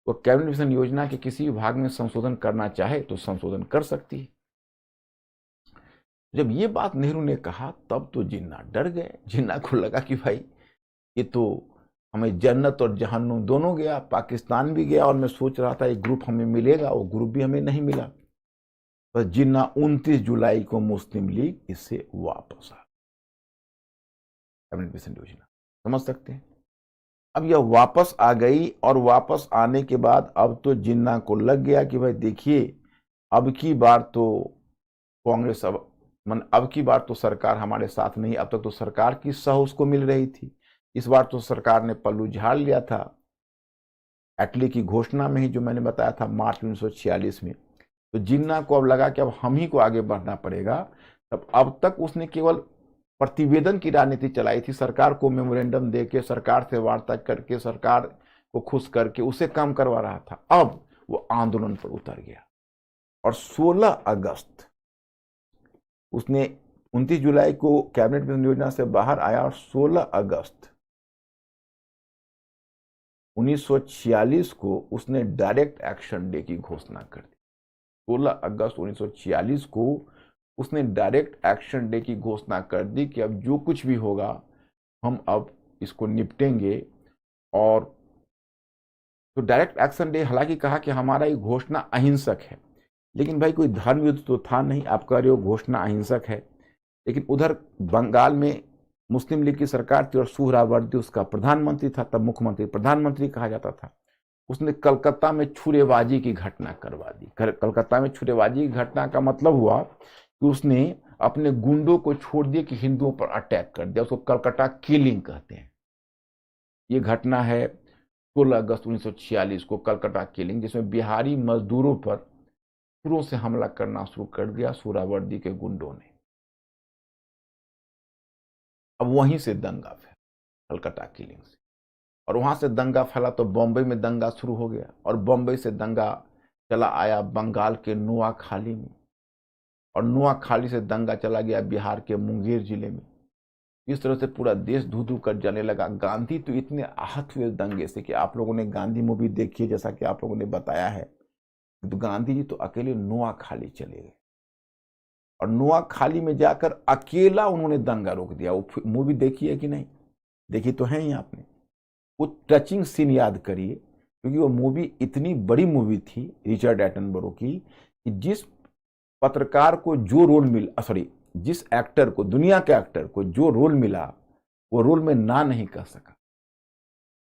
तो कैबिनेट मिशन योजना के किसी विभाग में संशोधन करना चाहे तो संशोधन कर सकती है। जब ये बात नेहरू ने कहा तब तो जिन्ना डर गए। जिन्ना को लगा कि भाई ये तो हमें जन्नत और जहन्नुम दोनों गया, पाकिस्तान भी गया, और मैं सोच रहा था एक ग्रुप हमें मिलेगा, वो ग्रुप भी हमें नहीं मिला। बस जिन्ना 29 जुलाई को मुस्लिम लीग इससे वापस आ, कैबिनेट मिशन योजना समझ सकते हैं। अब यह वापस आ गई और वापस आने के बाद अब तो जिन्ना को लग गया कि भाई देखिए अब की बार तो कांग्रेस अब की बार तो सरकार हमारे साथ नहीं, अब तक तो सरकार की सह उसको मिल रही थी, इस बार तो सरकार ने पल्लू झाड़ लिया था एटली की घोषणा में ही, जो मैंने बताया था मार्च 1946 में। तो जिन्ना को अब लगा कि अब हम ही को आगे बढ़ना पड़ेगा। तब अब तक उसने केवल प्रतिवेदन की राजनीति चलाई थी, सरकार को मेमोरेंडम देके, सरकार से वार्ता करके, सरकार को खुश करके उसे काम करवा रहा था। अब वो आंदोलन पर उतर गया और 16 अगस्त उसने 29 जुलाई को कैबिनेट मिशन योजना से बाहर आया और 16 अगस्त 1946 को उसने डायरेक्ट एक्शन डे की घोषणा कर दी। 16 अगस्त 1946 को उसने डायरेक्ट एक्शन डे की घोषणा कर दी कि अब जो कुछ भी होगा हम अब इसको निपटेंगे। और तो डायरेक्ट एक्शन डे हालांकि कहा कि हमारा ये घोषणा अहिंसक है, लेकिन भाई कोई धर्म युद्ध तो था नहीं, आप कह रहे हो घोषणा अहिंसक है। लेकिन उधर बंगाल में मुस्लिम लीग की सरकार थी और सुहरावर्दी उसका प्रधानमंत्री था, तब मुख्यमंत्री प्रधानमंत्री कहा जाता था। उसने कलकत्ता में छुरेबाजी की घटना करवा दी। कलकत्ता में छुरेबाजी की घटना का मतलब हुआ कि उसने अपने गुंडों को छोड़ दिया कि हिंदुओं पर अटैक कर दिया, उसको कलकत्ता किलिंग कहते हैं। ये घटना है 16 अगस्त 1946 को कलकत्ता किलिंग, जिसमें बिहारी मजदूरों पर शुरू से हमला करना शुरू कर दिया सुहरावर्दी के गुंडों ने। अब वहीं से दंगा फैला कलकत्ता किलिंग से, और वहां से दंगा फैला तो बॉम्बे में दंगा शुरू हो गया, और बॉम्बे से दंगा चला आया बंगाल के नुआखाली में, और नुआखाली से दंगा चला गया बिहार के मुंगेर जिले में। इस तरह से पूरा देश धू धू कर जलने लगा। गांधी तो इतने आहत हुए दंगे से कि आप लोगों ने गांधी मूवी देखी है, जैसा कि आप लोगों ने बताया है, तो गांधी जी तो अकेले नुआखाली चले गए और नुआखाली में जाकर अकेला उन्होंने दंगा रोक दिया। वो मूवी देखी है कि नहीं? देखी तो है ही आपने। वो टचिंग सीन याद करिए, क्योंकि वो मूवी इतनी बड़ी मूवी थी रिचर्ड एटनबरो की कि जिस पत्रकार को जो रोल जिस एक्टर को, दुनिया के एक्टर को जो रोल मिला, वो रोल में ना नहीं कह सका।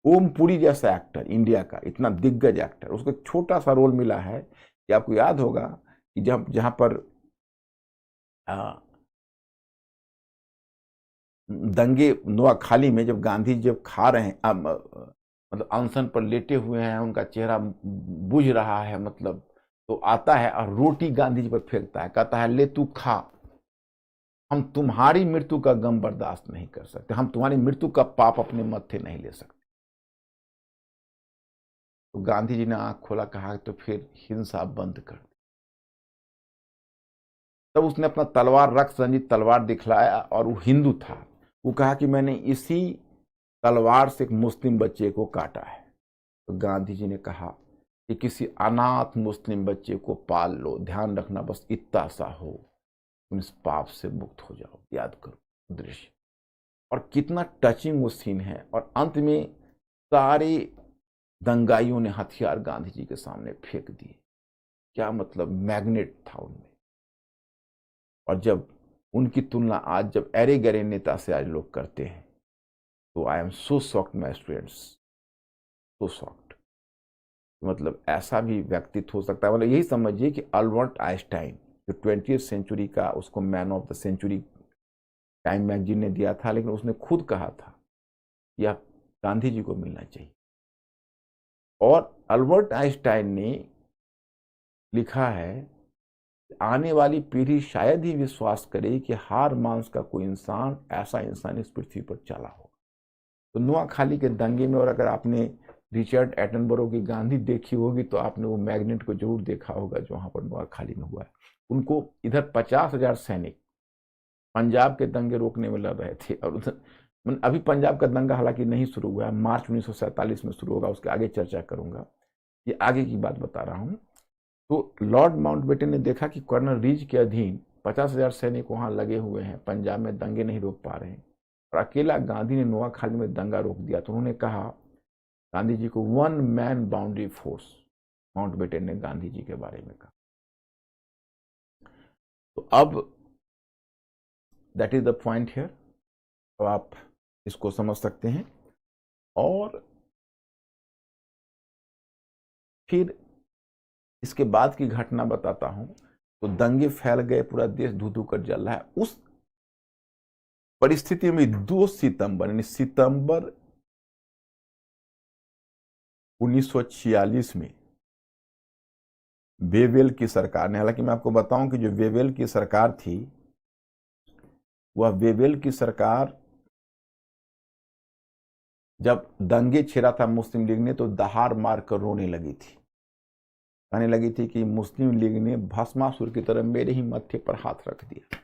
ओम पुरी जैसा एक्टर, इंडिया का इतना दिग्गज एक्टर, उसको एक छोटा सा रोल मिला है कि आपको याद होगा कि जहां पर दंगे नुआखाली में जब गांधी जब खा रहे हैं, मतलब अनशन पर लेटे हुए हैं, उनका चेहरा बुझ रहा है, मतलब तो आता है और रोटी गांधी जी पर फेंकता है, कहता है ले तू खा, हम तुम्हारी मृत्यु का गम बर्दाश्त नहीं कर सकते, हम तुम्हारी मृत्यु का पाप अपने मत्थे नहीं ले सकते। तो गांधी जी ने आंख खोला, कहा तो फिर हिंसा बंद कर दी। तब उसने अपना तलवार, रक्त रंजित तलवार दिखलाया, और वो हिंदू था। वो कहा कि मैंने इसी तलवार से एक मुस्लिम बच्चे को काटा है, तो गांधी जी ने कहा कि किसी अनाथ मुस्लिम बच्चे को पाल लो, ध्यान रखना बस इतना सा हो, तुम इस पाप से मुक्त हो जाओ। याद करो दृश्य, और कितना टचिंग वो सीन है। और अंत में सारे दंगाइयों ने हथियार गांधी जी के सामने फेंक दिए। क्या मतलब मैग्नेट था उनमें। और जब उनकी तुलना आज जब अरे गरे नेता से आज लोग करते हैं, तो I am so shocked my students, so shocked. मतलब ऐसा भी व्यक्तित्व हो सकता है। मतलब यही समझिए कि अल्बर्ट आइंस्टाइन जो 20वीं सेंचुरी का, उसको man of the century Time magazine ने दिया था, लेकिन उसने खुद कहा था यह गांधी जी को मिलना चाहिए। और अल्बर्ट आइंस्टाइन ने लिखा है आने वाली पीढ़ी शायद ही विश्वास करे कि हार मांस का कोई इंसान, ऐसा इंसान इस पृथ्वी पर चला हो। तो नोआखाली के दंगे में, और अगर आपने रिचर्ड एटनबरो की गांधी देखी होगी तो आपने वो मैग्नेट को जरूर देखा होगा जो वहां पर नोआखाली में हुआ है। उनको इधर 50,000 सैनिक पंजाब के दंगे रोकने में लड़ रहे थे, और उधर अभी पंजाब का दंगा हालांकि नहीं शुरू हुआ है, मार्च 1947 में शुरू होगा, उसके आगे चर्चा करूंगा, ये आगे की बात बता रहा हूं। तो लॉर्ड माउंटबेटन ने देखा कि कर्नल रीज के अधीन 50,000 सैनिक वहां लगे हुए हैं, पंजाब में दंगे नहीं रोक पा रहे हैं, और अकेला गांधी ने नोआखाली में दंगा रोक दिया। तो उन्होंने कहा गांधी जी को, one man boundary force, Mountbatten ने गांधी जी के बारे में कहा। तो अब that is the point here, तो आप इसको समझ सकते हैं। और फिर इसके बाद की घटना बताता हूं। तो दंगे फैल गए, पूरा देश धू धू कर जल रहा है। उस परिस्थिति में 2 सितंबर यानी सितंबर 1946 में वेवेल की सरकार ने, हालांकि मैं आपको बताऊं कि जो वेवेल की सरकार थी, वह वेवेल की सरकार जब दंगे छेड़ा था मुस्लिम लीग ने, तो दहाड़ मार कर रोने लगी थी, कहने लगी थी कि मुस्लिम लीग ने भस्मासुर की तरह मेरे ही मत्थे पर हाथ रख दिया।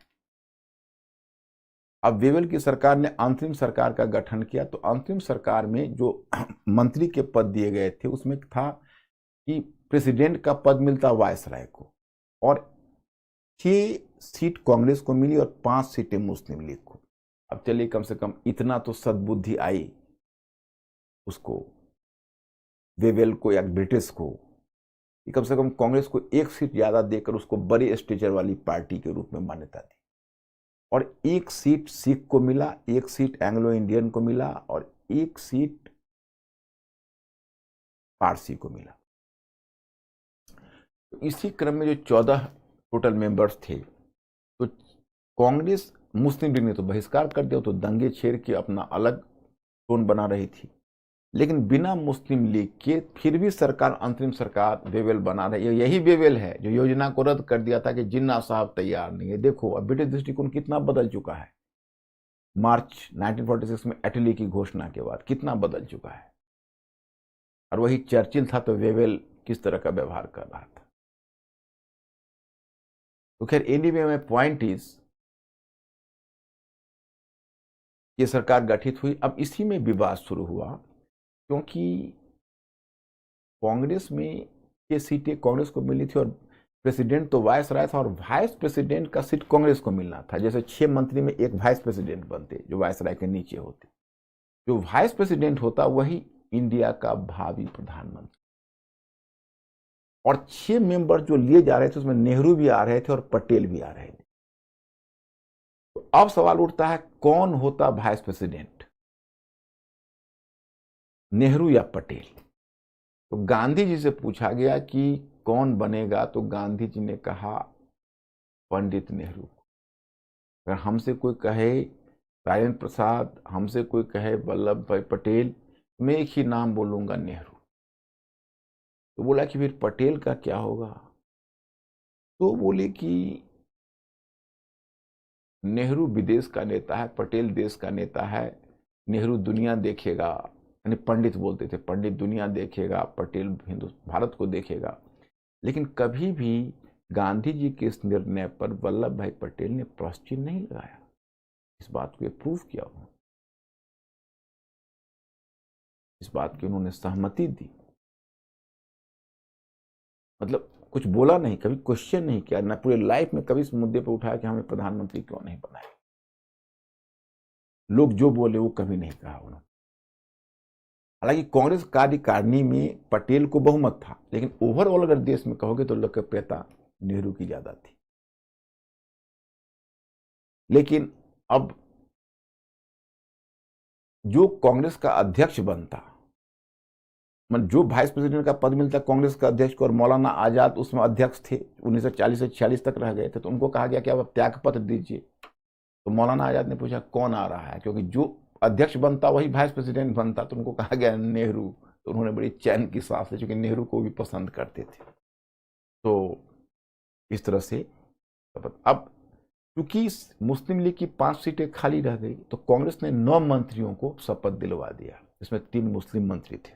अब वेवेल की सरकार ने अंतरिम सरकार का गठन किया। तो अंतरिम सरकार में जो मंत्री के पद दिए गए थे, उसमें था कि प्रेसिडेंट का पद मिलता वायसराय को, और 6 सीट कांग्रेस को मिली और 5 सीटें मुस्लिम लीग को। अब चलिए, कम से कम इतना तो सद्बुद्धि आई उसको, वेवेल को या ब्रिटिश को, कि कम से कम कांग्रेस को 1 सीट ज्यादा देकर उसको बड़े स्टेचर वाली पार्टी के रूप में मान्यता दी। और 1 सीट सिख को मिला, 1 सीट एंग्लो इंडियन को मिला, और 1 सीट पारसी को मिला। तो इसी क्रम में जो 14 टोटल मेंबर्स थे, तो कांग्रेस, मुस्लिम लीग ने तो बहिष्कार कर दिया, तो दंगे छेड़ के अपना अलग टोन बना रही थी। लेकिन बिना मुस्लिम लीग के फिर भी सरकार, अंतरिम सरकार वेवेल बना रही है। यही वेवेल है जो योजना को रद्द कर दिया था कि जिन्ना साहब तैयार नहीं है। देखो अब ब्रिटिश दृष्टिकोण कितना बदल चुका है। मार्च 1946 में एटली की घोषणा के बाद कितना बदल चुका है। और वही चर्चिल था तो वेवेल किस तरह का व्यवहार कर रहा था। तो खैर एनीवे में पॉइंट इज, ये सरकार गठित हुई। अब इसी में विवाद शुरू हुआ, क्योंकि कांग्रेस में 6 सीटें कांग्रेस को मिली थी, और प्रेसिडेंट तो वायसराय था, और वाइस प्रेसिडेंट का सीट कांग्रेस को मिलना था। जैसे 6 मंत्री में 1 वाइस प्रेसिडेंट बनते, जो वायसराय के नीचे होते। जो वाइस प्रेसिडेंट होता वही इंडिया का भावी प्रधानमंत्री। और 6 मेंबर जो लिए जा रहे थे, उसमें नेहरू भी आ रहे थे और पटेल भी आ रहे थे। तो अब सवाल उठता है, कौन होता वाइस प्रेसिडेंट, नेहरू या पटेल? तो गांधी जी से पूछा गया कि कौन बनेगा, तो गांधी जी ने कहा पंडित नेहरू। अगर हमसे कोई कहे राजेंद्र प्रसाद, हमसे कोई कहे वल्लभ भाई पटेल, मैं एक ही नाम बोलूंगा, नेहरू। तो बोला कि फिर पटेल का क्या होगा? तो बोले कि नेहरू विदेश का नेता है, पटेल देश का नेता है। नेहरू दुनिया देखेगा, यानी पंडित बोलते थे, पंडित दुनिया देखेगा, पटेल हिंदू भारत को देखेगा। लेकिन कभी भी गांधी जी के इस निर्णय पर वल्लभ भाई पटेल ने प्रश्न चिन्ह नहीं लगाया। इस बात को प्रूव किया उन्होंने, इस बात की उन्होंने सहमति दी। मतलब कुछ बोला नहीं, कभी क्वेश्चन नहीं किया, ना पूरे लाइफ में कभी इस मुद्दे पर उठाया कि हमें प्रधानमंत्री क्यों नहीं बनाए। लोग जो बोले वो कभी नहीं कहा उन्होंने। हालांकि कांग्रेस कार्यकारिणी में पटेल को बहुमत था, लेकिन ओवरऑल अगर देश में कहोगे तो लोकप्रियता नेहरू की ज्यादा थी। लेकिन अब जो कांग्रेस का अध्यक्ष बनता, मतलब जो वाइस प्रेसिडेंट का पद मिलता कांग्रेस का अध्यक्ष को, और मौलाना आजाद उसमें अध्यक्ष थे, 1940 से 46 तक रह गए थे, तो उनको कहा गया कि आप त्याग पत्र दीजिए। तो मौलाना आजाद ने पूछा कौन आ रहा है, क्योंकि जो अध्यक्ष बनता वही वाइस प्रेसिडेंट बनता, तो उनको कहा गया नेहरू। तो उन्होंने बड़ी चैन की सांस ली, क्योंकि नेहरू को भी पसंद करते थे। तो इस तरह से अब क्योंकि मुस्लिम लीग की 5 सीटें खाली रह गई, तो कांग्रेस ने 9 मंत्रियों को शपथ दिलवा दिया, इसमें 3 मुस्लिम मंत्री थे,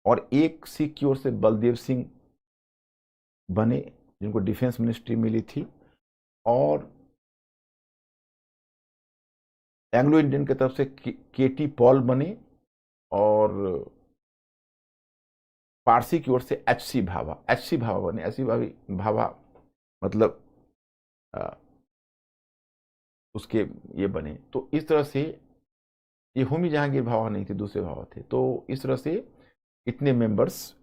और एक सिख की ओर से बलदेव सिंह बने, जिनको डिफेंस मिनिस्ट्री मिली थी, और एंग्लो इंडियन की तरफ से केटी पॉल बने, और पारसी की ओर से एचसी भाभा बने। एचसी भाभा मतलब उसके ये बने। तो इस तरह से ये होमी जहांगीर भाभा नहीं थे, दूसरे भाभा थे। तो इस तरह से इतने मेंबर्स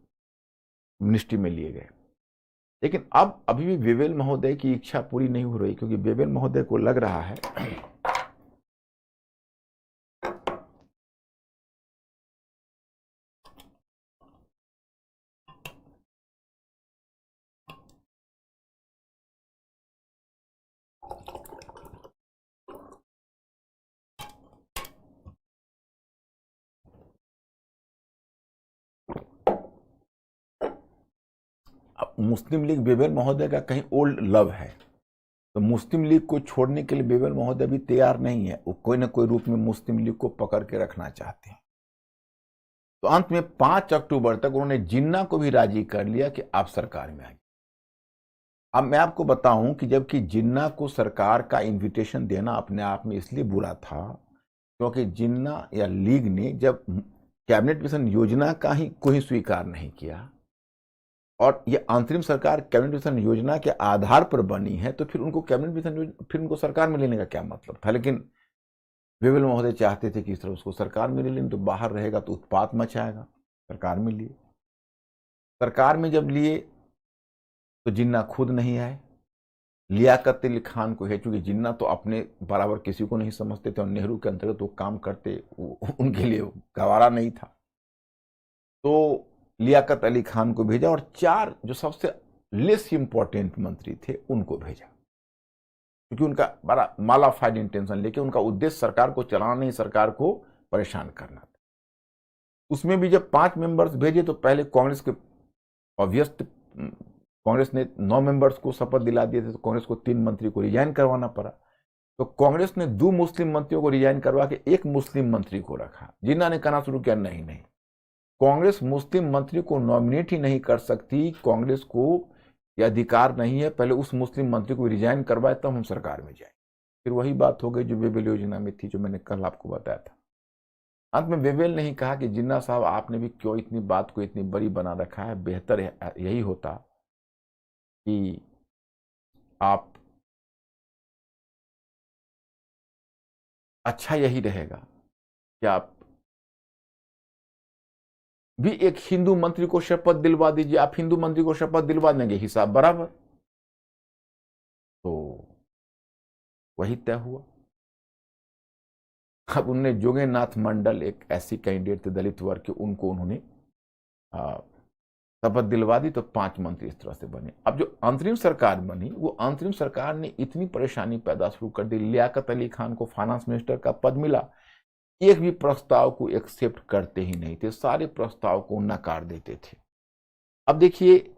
मिनिस्ट्री में लिए गए। लेकिन अब अभी भी बेबेल महोदय की इच्छा पूरी नहीं हो रही, क्योंकि बेबेल महोदय को लग रहा है मुस्लिम लीग बेबेल महोदय का कहीं ओल्ड लव है, तो मुस्लिम लीग को छोड़ने के लिए बेबेल महोदय भी तैयार नहीं है। वो कोई ना कोई रूप में मुस्लिम लीग को पकड़ के रखना चाहते हैं। तो अंत में 5 अक्टूबर तक उन्होंने जिन्ना को भी राजी कर लिया कि आप सरकार में आइए। अब मैं आपको बताऊं कि जबकि जिन्ना को सरकार का इनविटेशन देना अपने आप में इसलिए बुरा था, क्योंकि जिन्ना या लीग ने जब कैबिनेट मिशन योजना का ही कोई स्वीकार नहीं किया, और ये अंतरिम सरकार कैबिनेट मिशन योजना के आधार पर बनी है, तो फिर उनको कैबिनेट मिशन फिर उनको सरकार में लेने का क्या मतलब था। लेकिन बेबेल महोदय चाहते थे कि इस तरह उसको सरकार में ले लें, तो बाहर रहेगा तो उत्पात मचाएगा। सरकार में लिए, सरकार में जब लिए तो जिन्ना खुद नहीं आए, लियाकत अली खान को है, चूंकि जिन्ना तो अपने बराबर किसी को नहीं समझते थे, और नेहरू के अंतर्गत वो काम करते उनके लिए गवारा नहीं था। तो लियाकत अली खान को भेजा, और 4 जो सबसे लेस इंपॉर्टेंट मंत्री थे उनको भेजा, क्योंकि उनका बड़ा मालाफाइड इंटेंशन लेके उनका उद्देश्य सरकार को चलाना नहीं, सरकार को परेशान करना था। उसमें भी जब 5 मेंबर्स भेजे, तो पहले कांग्रेस के ऑब्वियस कांग्रेस ने 9 मेंबर्स को शपथ दिला दिए थे, तो कांग्रेस को 3 मंत्री को रिजाइन करवाना पड़ा। तो कांग्रेस ने 2 मुस्लिम मंत्रियों को रिजाइन करवा के 1 मुस्लिम मंत्री को रखा। जिन्ना ने कहना शुरू किया नहीं, कांग्रेस मुस्लिम मंत्री को नॉमिनेट ही नहीं कर सकती, कांग्रेस को यह अधिकार नहीं है, पहले उस मुस्लिम मंत्री को रिजाइन करवाए तब हम सरकार में जाए। फिर वही बात हो गई जो बेबेल योजना में थी, जो मैंने कल आपको बताया था। अंत में बेबेल ने ही कहा कि जिन्ना साहब आपने भी क्यों इतनी बात को इतनी बड़ी बना रखा है, बेहतर यही होता कि आप, अच्छा यही रहेगा कि आप भी एक हिंदू मंत्री को शपथ दिलवा दीजिए। आप हिंदू मंत्री को शपथ दिलवा देंगे, हिसाब बराबर। तो वही तय हुआ। अब उनने जोगेनाथ मंडल, एक ऐसी कैंडिडेट थे दलित वर्ग के, उनको उन्होंने शपथ दिलवा दी, तो 5 मंत्री इस तरह से बने। अब जो अंतरिम सरकार बनी, वो अंतरिम सरकार ने इतनी परेशानी पैदा शुरू कर दी। लियाकत अली खान को फाइनेंस मिनिस्टर का पद मिला, एक भी प्रस्ताव को एक्सेप्ट करते ही नहीं थे, सारे प्रस्ताव को नकार देते थे। अब देखिए,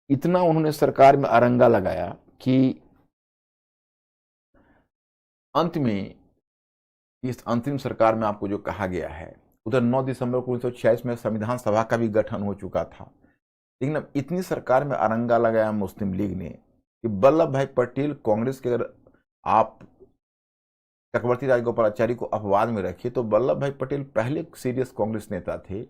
इतना उन्होंने सरकार में अरंगा लगाया कि अंत में इस अंतिम सरकार में आपको जो कहा गया है, उधर 9 दिसंबर 1946 में संविधान सभा का भी गठन हो चुका था। लेकिन अब इतनी सरकार में अरंगा लगाया मुस्लिम लीग ने कि वल्लभ भाई पटेल कांग्रेस के, अगर आप चक्रवर्ती राजगोपालाचारी को अपवाद में रखिए, तो वल्लभ भाई पटेल पहले सीरियस कांग्रेस नेता थे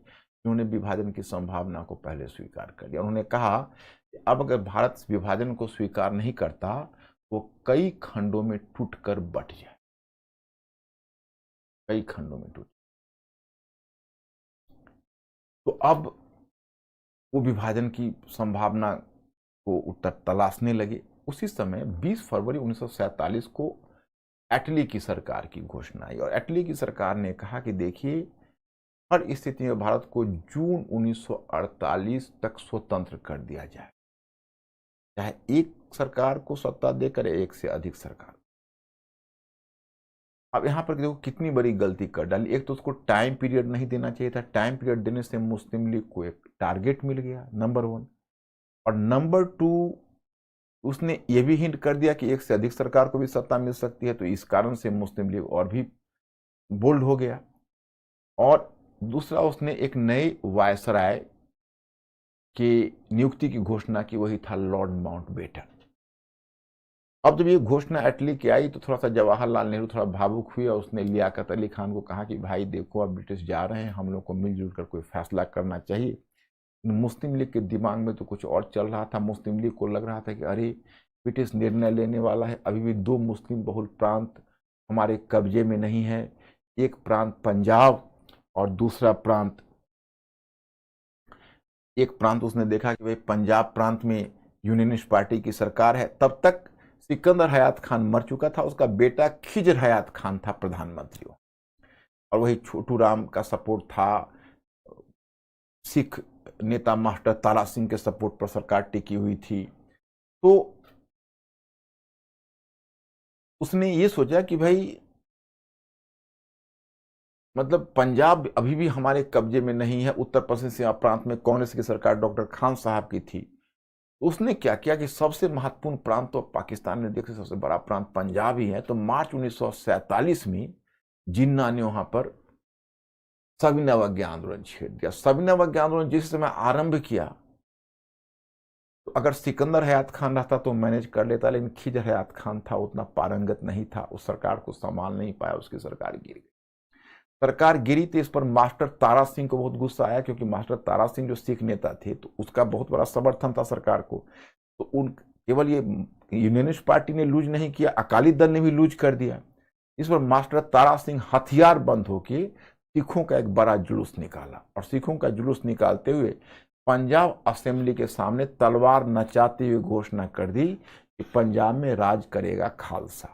उन्होंने विभाजन की संभावना को पहले स्वीकार कर लिया। उन्होंने कहा कि अब अगर भारत विभाजन को स्वीकार नहीं करता वो कई खंडों में टूटकर बट जाए, कई खंडों में टूट। तो अब वो विभाजन की संभावना को उत्तर तलाशने लगे। उसी समय 20 फरवरी 1947 को एटली की सरकार की घोषणा आई और एटली की सरकार ने कहा कि देखिए हर स्थिति में भारत को जून 1948 तक स्वतंत्र कर दिया जाए, चाहे एक सरकार को सत्ता देकर एक से अधिक सरकार। अब यहां पर देखो कितनी बड़ी गलती कर डाली। एक तो उसको टाइम पीरियड नहीं देना चाहिए था, टाइम पीरियड देने से मुस्लिम लीग को एक टारगेट मिल गया नंबर 1, और नंबर 2 उसने ये भी हिंट कर दिया कि एक से अधिक सरकार को भी सत्ता मिल सकती है, तो इस कारण से मुस्लिम लीग और भी बोल्ड हो गया। और दूसरा उसने एक नए वायसराय की नियुक्ति की घोषणा की, वही था लॉर्ड माउंटबेटन। अब जब ये घोषणा एटली की आई तो थोड़ा सा जवाहरलाल नेहरू थोड़ा भावुक हुए और उसने लियाकत अली खान को कहा कि भाई देखो अब ब्रिटिश जा रहे हैं, हम लोग को मिलजुल कर कोई फैसला करना चाहिए। मुस्लिम लीग के दिमाग में तो कुछ और चल रहा था। मुस्लिम लीग को लग रहा था कि अरे ब्रिटिश निर्णय लेने वाला है, अभी भी 2 मुस्लिम बहुल प्रांत हमारे कब्जे में नहीं है, एक प्रांत पंजाब और दूसरा प्रांत, एक प्रांत उसने देखा कि भाई पंजाब प्रांत में यूनियनिस्ट पार्टी की सरकार है। तब तक सिकंदर हयात खान मर चुका था, उसका बेटा खिजर हयात खान था प्रधानमंत्री, और वही छोटू राम का सपोर्ट था, सिख नेता मास्टर तारा सिंह के सपोर्ट पर सरकार टिकी हुई थी। तो उसने ये सोचा कि भाई मतलब पंजाब अभी भी हमारे कब्जे में नहीं है, उत्तर पश्चिम सीमा प्रांत में कांग्रेस की सरकार डॉक्टर खान साहब की थी। उसने क्या किया कि सबसे महत्वपूर्ण प्रांत तो पाकिस्तान में देखिए सबसे बड़ा प्रांत पंजाब ही है, तो मार्च 1947 में जिन्ना ने वहां पर सविनय अवज्ञा आंदोलन छेड़ दिया। सविनय अवज्ञा आंदोलन जिस समय आरंभ किया तो अगर सिकंदर हयात खान रहता तो मैनेज कर लेता, लेकिन खिजर हयात खान था उतना पारंगत नहीं था, उस सरकार को संभाल नहीं पाया, उसकी सरकार गिर गई। सरकार गिरी तो इस पर मास्टर तारा सिंह को बहुत गुस्सा आया, क्योंकि मास्टर तारा सिंह जो सिख नेता थे तो उसका बहुत बड़ा समर्थन था सरकार को। तो उन केवल ये यूनियनिस्ट पार्टी ने लूज नहीं किया, अकाली दल ने भी लूज कर दिया। इस पर मास्टर तारा सिंह हथियार बंद होके सिखों का एक बड़ा जुलूस निकाला, और सिखों का जुलूस निकालते हुए पंजाब असेंबली के सामने तलवार नचाते हुए घोषणा कर दी कि पंजाब में राज करेगा खालसा।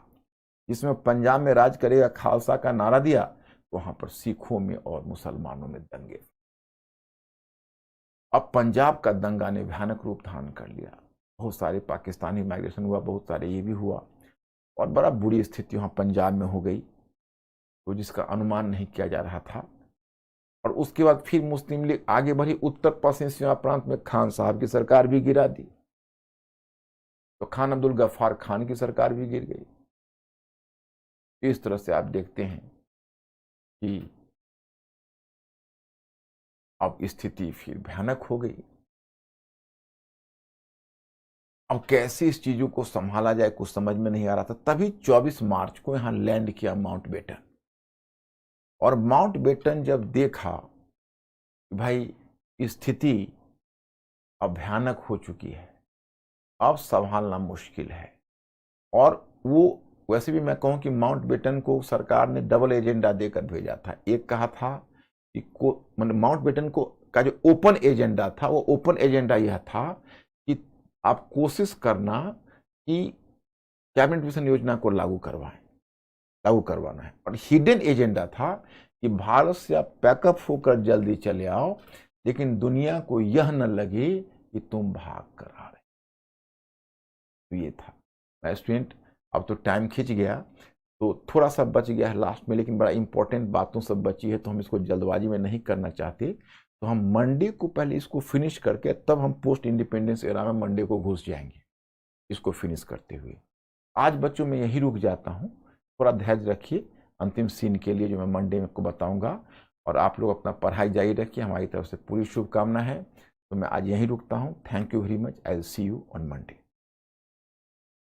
जिसमें पंजाब में राज करेगा खालसा का नारा दिया, वहां पर सिखों में और मुसलमानों में दंगे। अब पंजाब का दंगा ने भयानक रूप धारण कर लिया, बहुत सारे पाकिस्तानी माइग्रेशन हुआ, बहुत सारे ये भी हुआ, और बड़ा बुरी स्थिति वहां पंजाब में हो गई, तो जिसका अनुमान नहीं किया जा रहा था। और उसके बाद फिर मुस्लिम लीग आगे बढ़ी, उत्तर पश्चिम सीमा प्रांत में खान साहब की सरकार भी गिरा दी, तो खान अब्दुल गफ्फार खान की सरकार भी गिर गई। इस तरह से आप देखते हैं कि अब स्थिति फिर भयानक हो गई। अब कैसे इस चीजों को संभाला जाए कुछ समझ में नहीं आ रहा था। तभी 24 मार्च को यहां लैंड किया माउंटबेटन, और माउंटबेटन जब देखा कि भाई स्थिति अब भयानक हो चुकी है, अब संभालना मुश्किल है, और वो वैसे भी मैं कहूं कि माउंटबेटन को सरकार ने डबल एजेंडा देकर भेजा था। एक कहा था कि माउंटबेटन को का जो ओपन एजेंडा था, वो ओपन एजेंडा यह था कि आप कोशिश करना कि कैबिनेट मिशन योजना को लागू करवाना है, और हिडन एजेंडा था कि भारत से आप पैकअप होकर जल्दी चले आओ, लेकिन दुनिया को यह न लगे कि तुम भाग कर आ रहे। तो ये था स्टूडेंट। अब तो टाइम खिंच गया, तो थोड़ा सा बच गया है लास्ट में, लेकिन बड़ा इंपॉर्टेंट बातों सब बची है, तो हम इसको जल्दबाजी में नहीं करना चाहते। तो हम मंडे को पहले इसको फिनिश करके तब हम पोस्ट इंडिपेंडेंस एरा में मंडे को घुस जाएंगे, इसको फिनिश करते हुए। आज बच्चों में यही रुक जाता हूँ, थोड़ा धैर्य रखिए अंतिम सीन के लिए जो मैं मंडे में को बताऊंगा, और आप लोग अपना पढ़ाई जारी रखिए, हमारी तरफ से पूरी शुभकामना है। तो मैं आज यहीं रुकता हूँ। Thank you very much. I will see you on Monday.